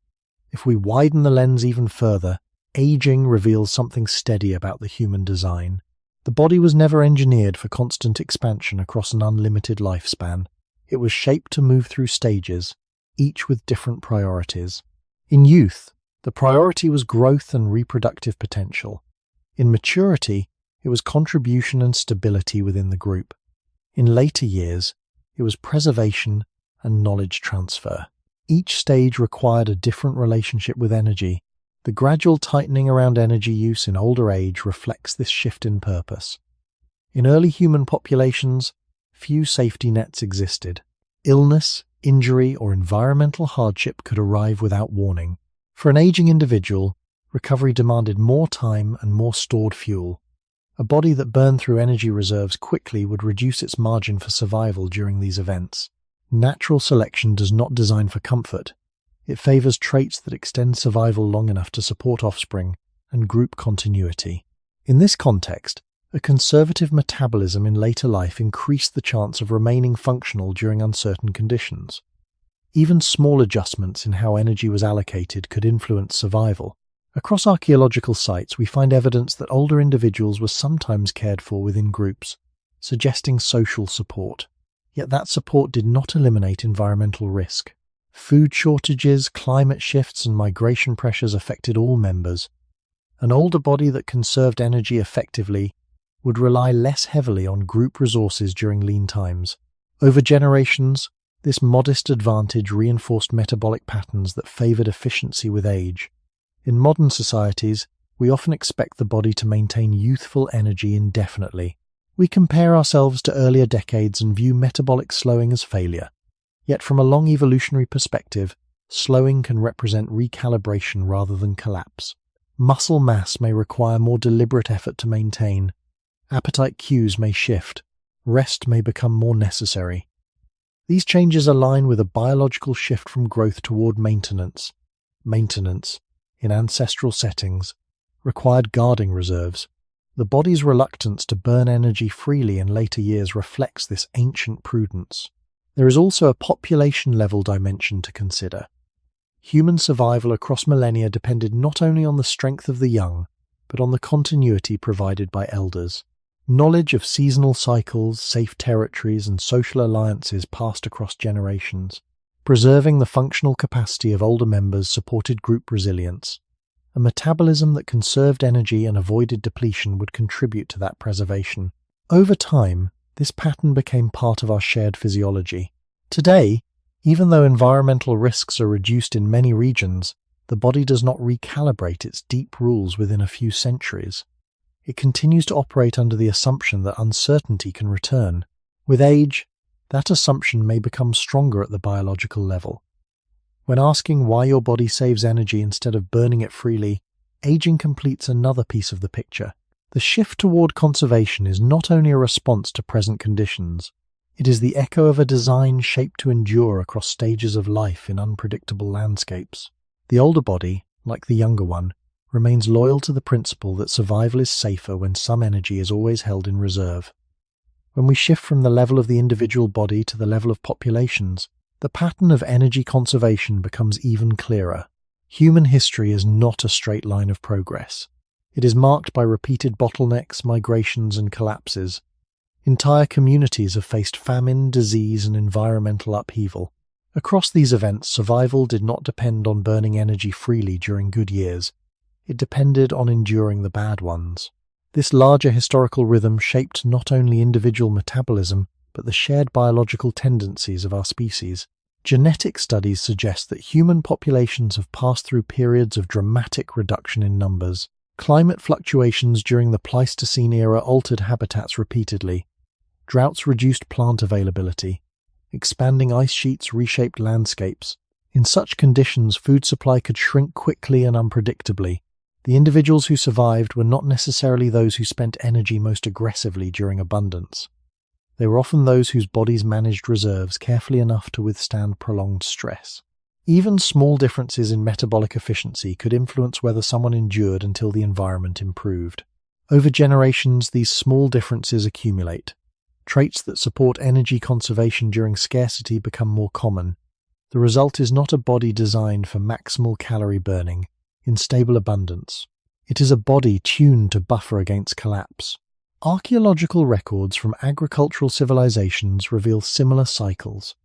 If we widen the lens even further, aging reveals something steady about the human design. The body was never engineered for constant expansion across an unlimited lifespan. It was shaped to move through stages, each with different priorities. In youth, the priority was growth and reproductive potential. In maturity, it was contribution and stability within the group. In later years, it was preservation and knowledge transfer. Each stage required a different relationship with energy. The gradual tightening around energy use in older age reflects this shift in purpose. In early human populations, few safety nets existed. Illness, injury, or environmental hardship could arrive without warning. For an aging individual, recovery demanded more time and more stored fuel. A body that burned through energy reserves quickly would reduce its margin for survival during these events. Natural selection does not design for comfort. It favors traits that extend survival long enough to support offspring and group continuity. In this context, a conservative metabolism in later life increased the chance of remaining functional during uncertain conditions. Even small adjustments in how energy was allocated could influence survival. Across archaeological sites, we find evidence that older individuals were sometimes cared for within groups, suggesting social support. Yet that support did not eliminate environmental risk. Food shortages, climate shifts, and migration pressures affected all members. An older body that conserved energy effectively would rely less heavily on group resources during lean times. Over generations, this modest advantage reinforced metabolic patterns that favored efficiency with age. In modern societies, we often expect the body to maintain youthful energy indefinitely. We compare ourselves to earlier decades and view metabolic slowing as failure. Yet from a long evolutionary perspective, slowing can represent recalibration rather than collapse. Muscle mass may require more deliberate effort to maintain. Appetite cues may shift. Rest may become more necessary. These changes align with a biological shift from growth toward maintenance. Maintenance, in ancestral settings, required guarding reserves. The body's reluctance to burn energy freely in later years reflects this ancient prudence. There is also a population-level dimension to consider. Human survival across millennia depended not only on the strength of the young, but on the continuity provided by elders. Knowledge of seasonal cycles, safe territories, and social alliances passed across generations. Preserving the functional capacity of older members supported group resilience. A metabolism that conserved energy and avoided depletion would contribute to that preservation. Over time, this pattern became part of our shared physiology. Today, even though environmental risks are reduced in many regions, the body does not recalibrate its deep rules within a few centuries. It continues to operate under the assumption that uncertainty can return. With age, that assumption may become stronger at the biological level. When asking why your body saves energy instead of burning it freely, aging completes another piece of the picture. The shift toward conservation is not only a response to present conditions, it is the echo of a design shaped to endure across stages of life in unpredictable landscapes. The older body, like the younger one, remains loyal to the principle that survival is safer when some energy is always held in reserve. When we shift from the level of the individual body to the level of populations, the pattern of energy conservation becomes even clearer. Human history is not a straight line of progress. It is marked by repeated bottlenecks, migrations, and collapses. Entire communities have faced famine, disease, and environmental upheaval. Across these events, survival did not depend on burning energy freely during good years. It depended on enduring the bad ones. This larger historical rhythm shaped not only individual metabolism, but the shared biological tendencies of our species. Genetic studies suggest that human populations have passed through periods of dramatic reduction in numbers. Climate fluctuations during the Pleistocene era altered habitats repeatedly. Droughts reduced plant availability. Expanding ice sheets reshaped landscapes. In such conditions, food supply could shrink quickly and unpredictably. The individuals who survived were not necessarily those who spent energy most aggressively during abundance. They were often those whose bodies managed reserves carefully enough to withstand prolonged stress. Even small differences in metabolic efficiency could influence whether someone endured until the environment improved. Over generations, these small differences accumulate. Traits that support energy conservation during scarcity become more common. The result is not a body designed for maximal calorie burning in stable abundance. It is a body tuned to buffer against collapse. Archaeological records from agricultural civilizations reveal similar cycles.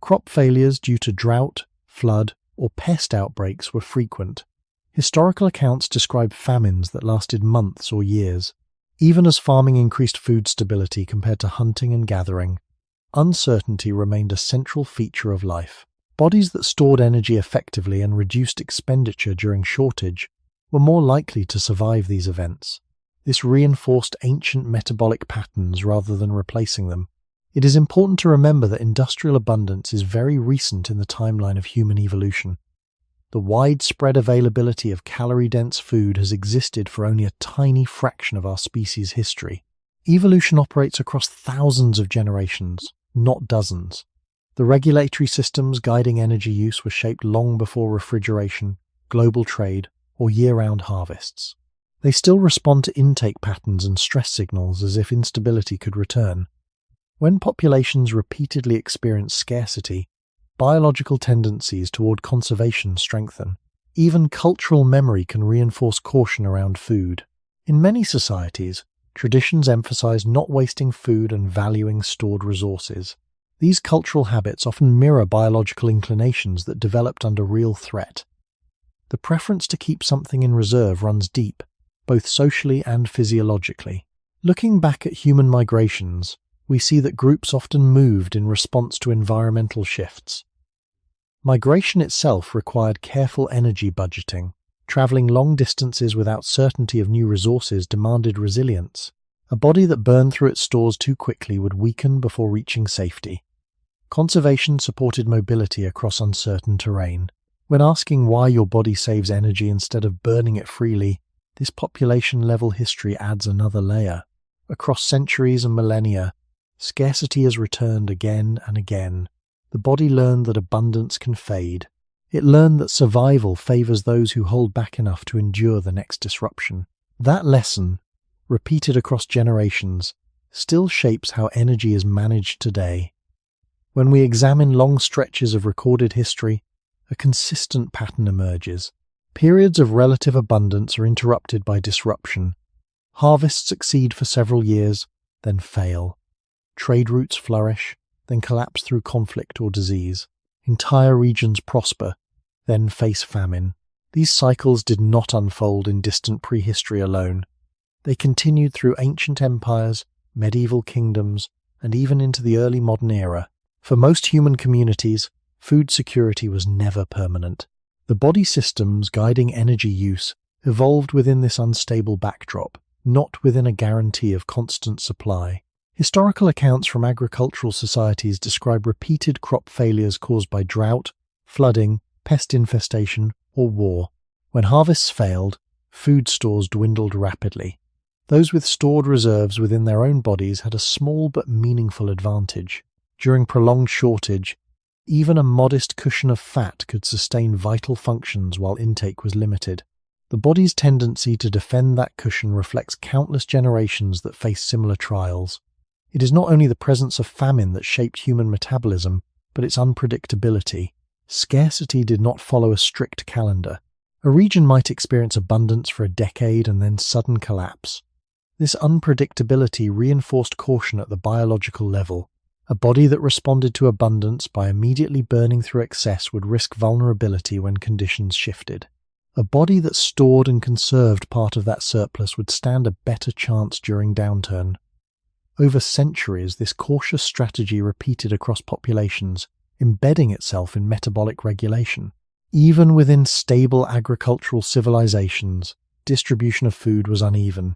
Crop failures due to drought, flood, or pest outbreaks were frequent. Historical accounts describe famines that lasted months or years. Even as farming increased food stability compared to hunting and gathering, uncertainty remained a central feature of life. Bodies that stored energy effectively and reduced expenditure during shortage were more likely to survive these events. This reinforced ancient metabolic patterns rather than replacing them. It is important to remember that industrial abundance is very recent in the timeline of human evolution. The widespread availability of calorie-dense food has existed for only a tiny fraction of our species' history. Evolution operates across thousands of generations, not dozens. The regulatory systems guiding energy use were shaped long before refrigeration, global trade, or year-round harvests. They still respond to intake patterns and stress signals as if instability could return. When populations repeatedly experience scarcity, biological tendencies toward conservation strengthen. Even cultural memory can reinforce caution around food. In many societies, traditions emphasize not wasting food and valuing stored resources. These cultural habits often mirror biological inclinations that developed under real threat. The preference to keep something in reserve runs deep, both socially and physiologically. Looking back at human migrations, we see that groups often moved in response to environmental shifts. Migration itself required careful energy budgeting. Traveling long distances without certainty of new resources demanded resilience. A body that burned through its stores too quickly would weaken before reaching safety. Conservation supported mobility across uncertain terrain. When asking why your body saves energy instead of burning it freely, this population-level history adds another layer. Across centuries and millennia, scarcity has returned again and again. The body learned that abundance can fade. It learned that survival favors those who hold back enough to endure the next disruption. That lesson, repeated across generations, still shapes how energy is managed today. When we examine long stretches of recorded history, a consistent pattern emerges. Periods of relative abundance are interrupted by disruption. Harvests succeed for several years, then fail. Trade routes flourish, then collapse through conflict or disease. Entire regions prosper, then face famine. These cycles did not unfold in distant prehistory alone. They continued through ancient empires, medieval kingdoms, and even into the early modern era. For most human communities, food security was never permanent. The body systems guiding energy use evolved within this unstable backdrop, not within a guarantee of constant supply. Historical accounts from agricultural societies describe repeated crop failures caused by drought, flooding, pest infestation, or war. When harvests failed, food stores dwindled rapidly. Those with stored reserves within their own bodies had a small but meaningful advantage. During prolonged shortage, even a modest cushion of fat could sustain vital functions while intake was limited. The body's tendency to defend that cushion reflects countless generations that face similar trials. It is not only the presence of famine that shaped human metabolism, but its unpredictability. Scarcity did not follow a strict calendar. A region might experience abundance for a decade and then sudden collapse. This unpredictability reinforced caution at the biological level. A body that responded to abundance by immediately burning through excess would risk vulnerability when conditions shifted. A body that stored and conserved part of that surplus would stand a better chance during downturn. Over centuries, this cautious strategy repeated across populations, embedding itself in metabolic regulation. Even within stable agricultural civilizations, distribution of food was uneven.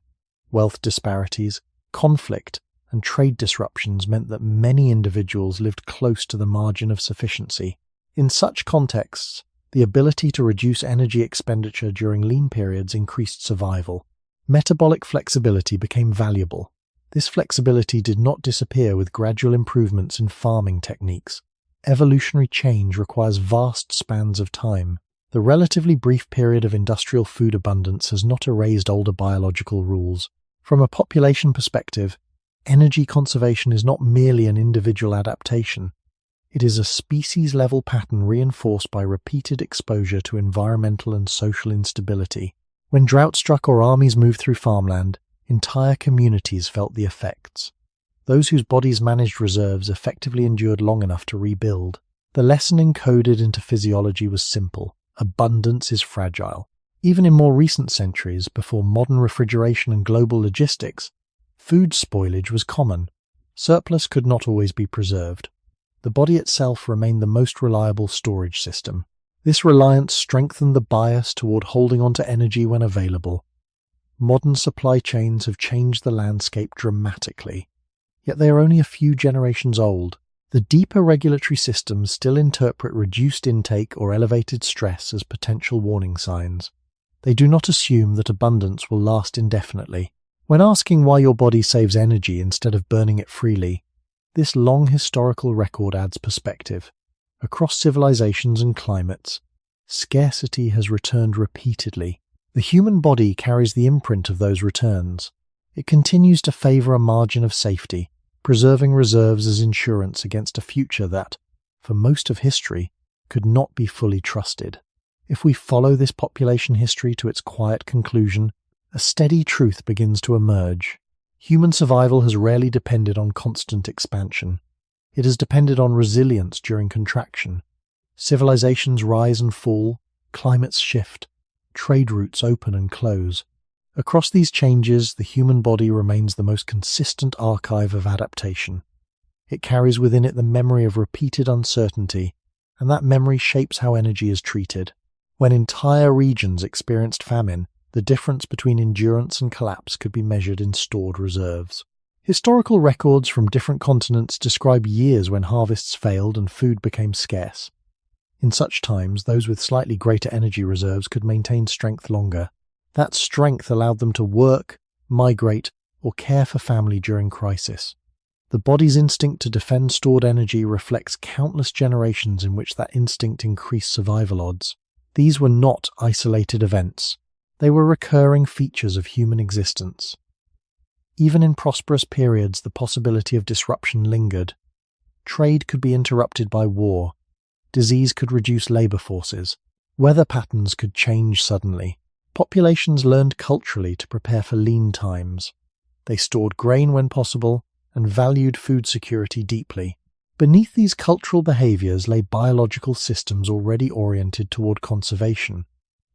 Wealth disparities, conflict, and trade disruptions meant that many individuals lived close to the margin of sufficiency. In such contexts, the ability to reduce energy expenditure during lean periods increased survival. Metabolic flexibility became valuable. This flexibility did not disappear with gradual improvements in farming techniques. Evolutionary change requires vast spans of time. The relatively brief period of industrial food abundance has not erased older biological rules. From a population perspective, energy conservation is not merely an individual adaptation. It is a species-level pattern reinforced by repeated exposure to environmental and social instability. When drought struck or armies moved through farmland, entire communities felt the effects. Those whose bodies managed reserves effectively endured long enough to rebuild. The lesson encoded into physiology was simple: abundance is fragile. Even in more recent centuries, before modern refrigeration and global logistics, food spoilage was common. Surplus could not always be preserved. The body itself remained the most reliable storage system. This reliance strengthened the bias toward holding on to energy when available. Modern supply chains have changed the landscape dramatically, yet they are only a few generations old. The deeper regulatory systems still interpret reduced intake or elevated stress as potential warning signs. They do not assume that abundance will last indefinitely. When asking why your body saves energy instead of burning it freely, this long historical record adds perspective. Across civilizations and climates, scarcity has returned repeatedly. The human body carries the imprint of those returns. It continues to favor a margin of safety, preserving reserves as insurance against a future that, for most of history, could not be fully trusted. If we follow this population history to its quiet conclusion, a steady truth begins to emerge. Human survival has rarely depended on constant expansion. It has depended on resilience during contraction. Civilizations rise and fall, climates shift, trade routes open and close. Across these changes, the human body remains the most consistent archive of adaptation. It carries within it the memory of repeated uncertainty, and that memory shapes how energy is treated. When entire regions experienced famine, the difference between endurance and collapse could be measured in stored reserves. Historical records from different continents describe years when harvests failed and food became scarce. In such times, those with slightly greater energy reserves could maintain strength longer. That strength allowed them to work, migrate, or care for family during crisis. The body's instinct to defend stored energy reflects countless generations in which that instinct increased survival odds. These were not isolated events. They were recurring features of human existence. Even in prosperous periods, the possibility of disruption lingered. Trade could be interrupted by war. Disease could reduce labor forces. Weather patterns could change suddenly. Populations learned culturally to prepare for lean times. They stored grain when possible and valued food security deeply. Beneath these cultural behaviors lay biological systems already oriented toward conservation.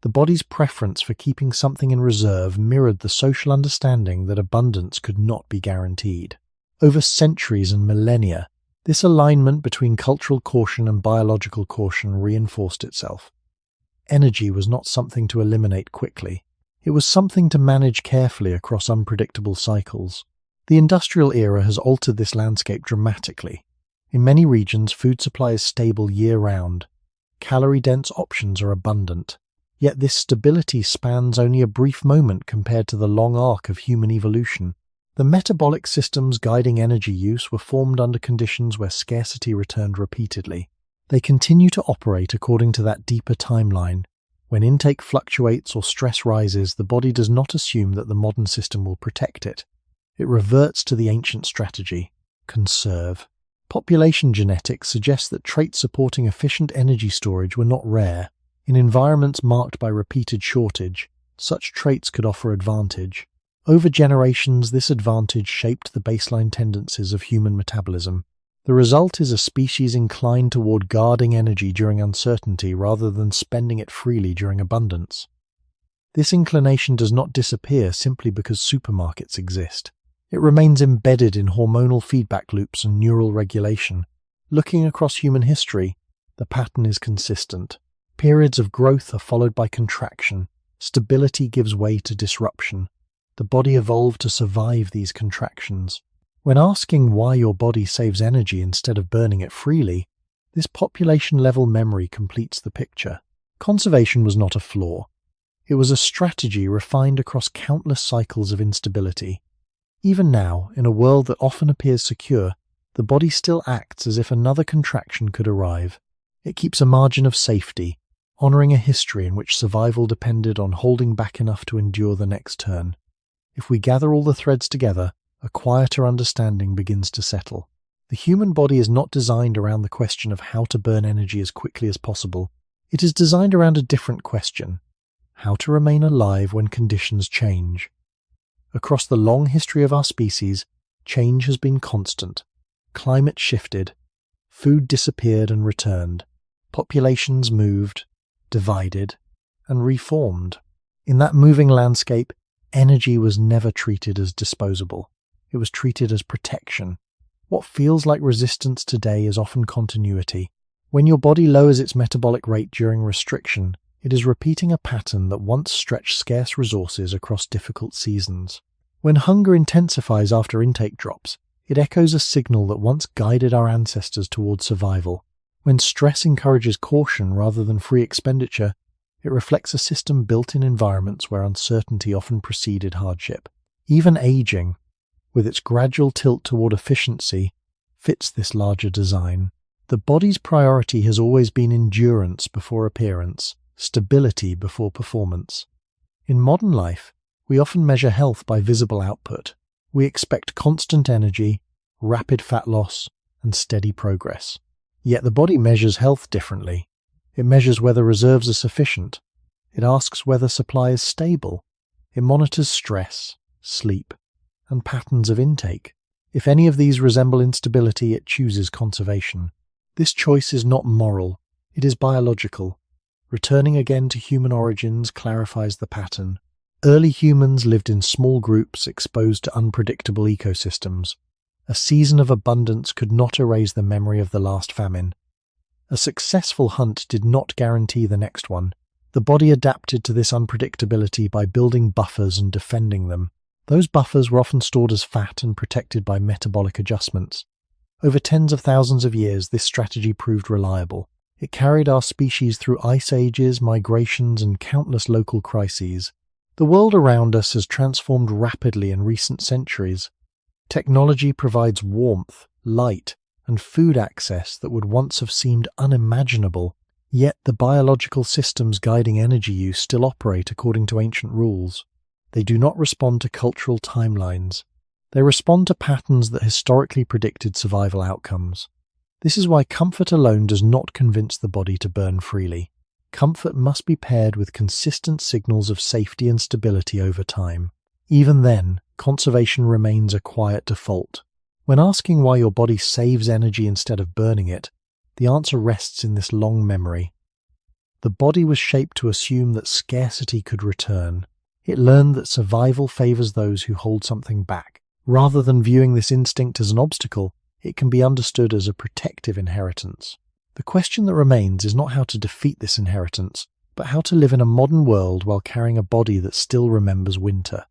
The body's preference for keeping something in reserve mirrored the social understanding that abundance could not be guaranteed. Over centuries and millennia, this alignment between cultural caution and biological caution reinforced itself. Energy was not something to eliminate quickly. It was something to manage carefully across unpredictable cycles. The industrial era has altered this landscape dramatically. In many regions, food supply is stable year-round. Calorie-dense options are abundant. Yet this stability spans only a brief moment compared to the long arc of human evolution. The metabolic systems guiding energy use were formed under conditions where scarcity returned repeatedly. They continue to operate according to that deeper timeline. When intake fluctuates or stress rises, the body does not assume that the modern system will protect it. It reverts to the ancient strategy: conserve. Population genetics suggests that traits supporting efficient energy storage were not rare. In environments marked by repeated shortage, such traits could offer advantage. Over generations, this advantage shaped the baseline tendencies of human metabolism. The result is a species inclined toward guarding energy during uncertainty rather than spending it freely during abundance. This inclination does not disappear simply because supermarkets exist. It remains embedded in hormonal feedback loops and neural regulation. Looking across human history, the pattern is consistent. Periods of growth are followed by contraction. Stability gives way to disruption. The body evolved to survive these contractions. When asking why your body saves energy instead of burning it freely, this population-level memory completes the picture. Conservation was not a flaw. It was a strategy refined across countless cycles of instability. Even now, in a world that often appears secure, the body still acts as if another contraction could arrive. It keeps a margin of safety, honoring a history in which survival depended on holding back enough to endure the next turn. If we gather all the threads together, a quieter understanding begins to settle. The human body is not designed around the question of how to burn energy as quickly as possible. It is designed around a different question: how to remain alive when conditions change. Across the long history of our species, change has been constant. Climate shifted, food disappeared and returned, populations moved, divided, and reformed. In that moving landscape, energy was never treated as disposable. It was treated as protection. What feels like resistance today is often continuity. When your body lowers its metabolic rate during restriction, it is repeating a pattern that once stretched scarce resources across difficult seasons. When hunger intensifies after intake drops, it echoes a signal that once guided our ancestors towards survival. When stress encourages caution rather than free expenditure, it reflects a system built in environments where uncertainty often preceded hardship. Even aging, with its gradual tilt toward efficiency, fits this larger design. The body's priority has always been endurance before appearance, stability before performance. In modern life, we often measure health by visible output. We expect constant energy, rapid fat loss, and steady progress. Yet the body measures health differently. It measures whether reserves are sufficient. It asks whether supply is stable. It monitors stress, sleep, and patterns of intake. If any of these resemble instability, it chooses conservation. This choice is not moral, it is biological. Returning again to human origins clarifies the pattern. Early humans lived in small groups exposed to unpredictable ecosystems. A season of abundance could not erase the memory of the last famine. A successful hunt did not guarantee the next one. The body adapted to this unpredictability by building buffers and defending them. Those buffers were often stored as fat and protected by metabolic adjustments. Over tens of thousands of years, this strategy proved reliable. It carried our species through ice ages, migrations, and countless local crises. The world around us has transformed rapidly in recent centuries. Technology provides warmth, light, and food access that would once have seemed unimaginable. Yet the biological systems guiding energy use still operate according to ancient rules. They do not respond to cultural timelines. They respond to patterns that historically predicted survival outcomes. This is why comfort alone does not convince the body to burn freely. Comfort must be paired with consistent signals of safety and stability over time. Even then, conservation remains a quiet default. When asking why your body saves energy instead of burning it, the answer rests in this long memory. The body was shaped to assume that scarcity could return. It learned that survival favors those who hold something back. Rather than viewing this instinct as an obstacle, it can be understood as a protective inheritance. The question that remains is not how to defeat this inheritance, but how to live in a modern world while carrying a body that still remembers winter.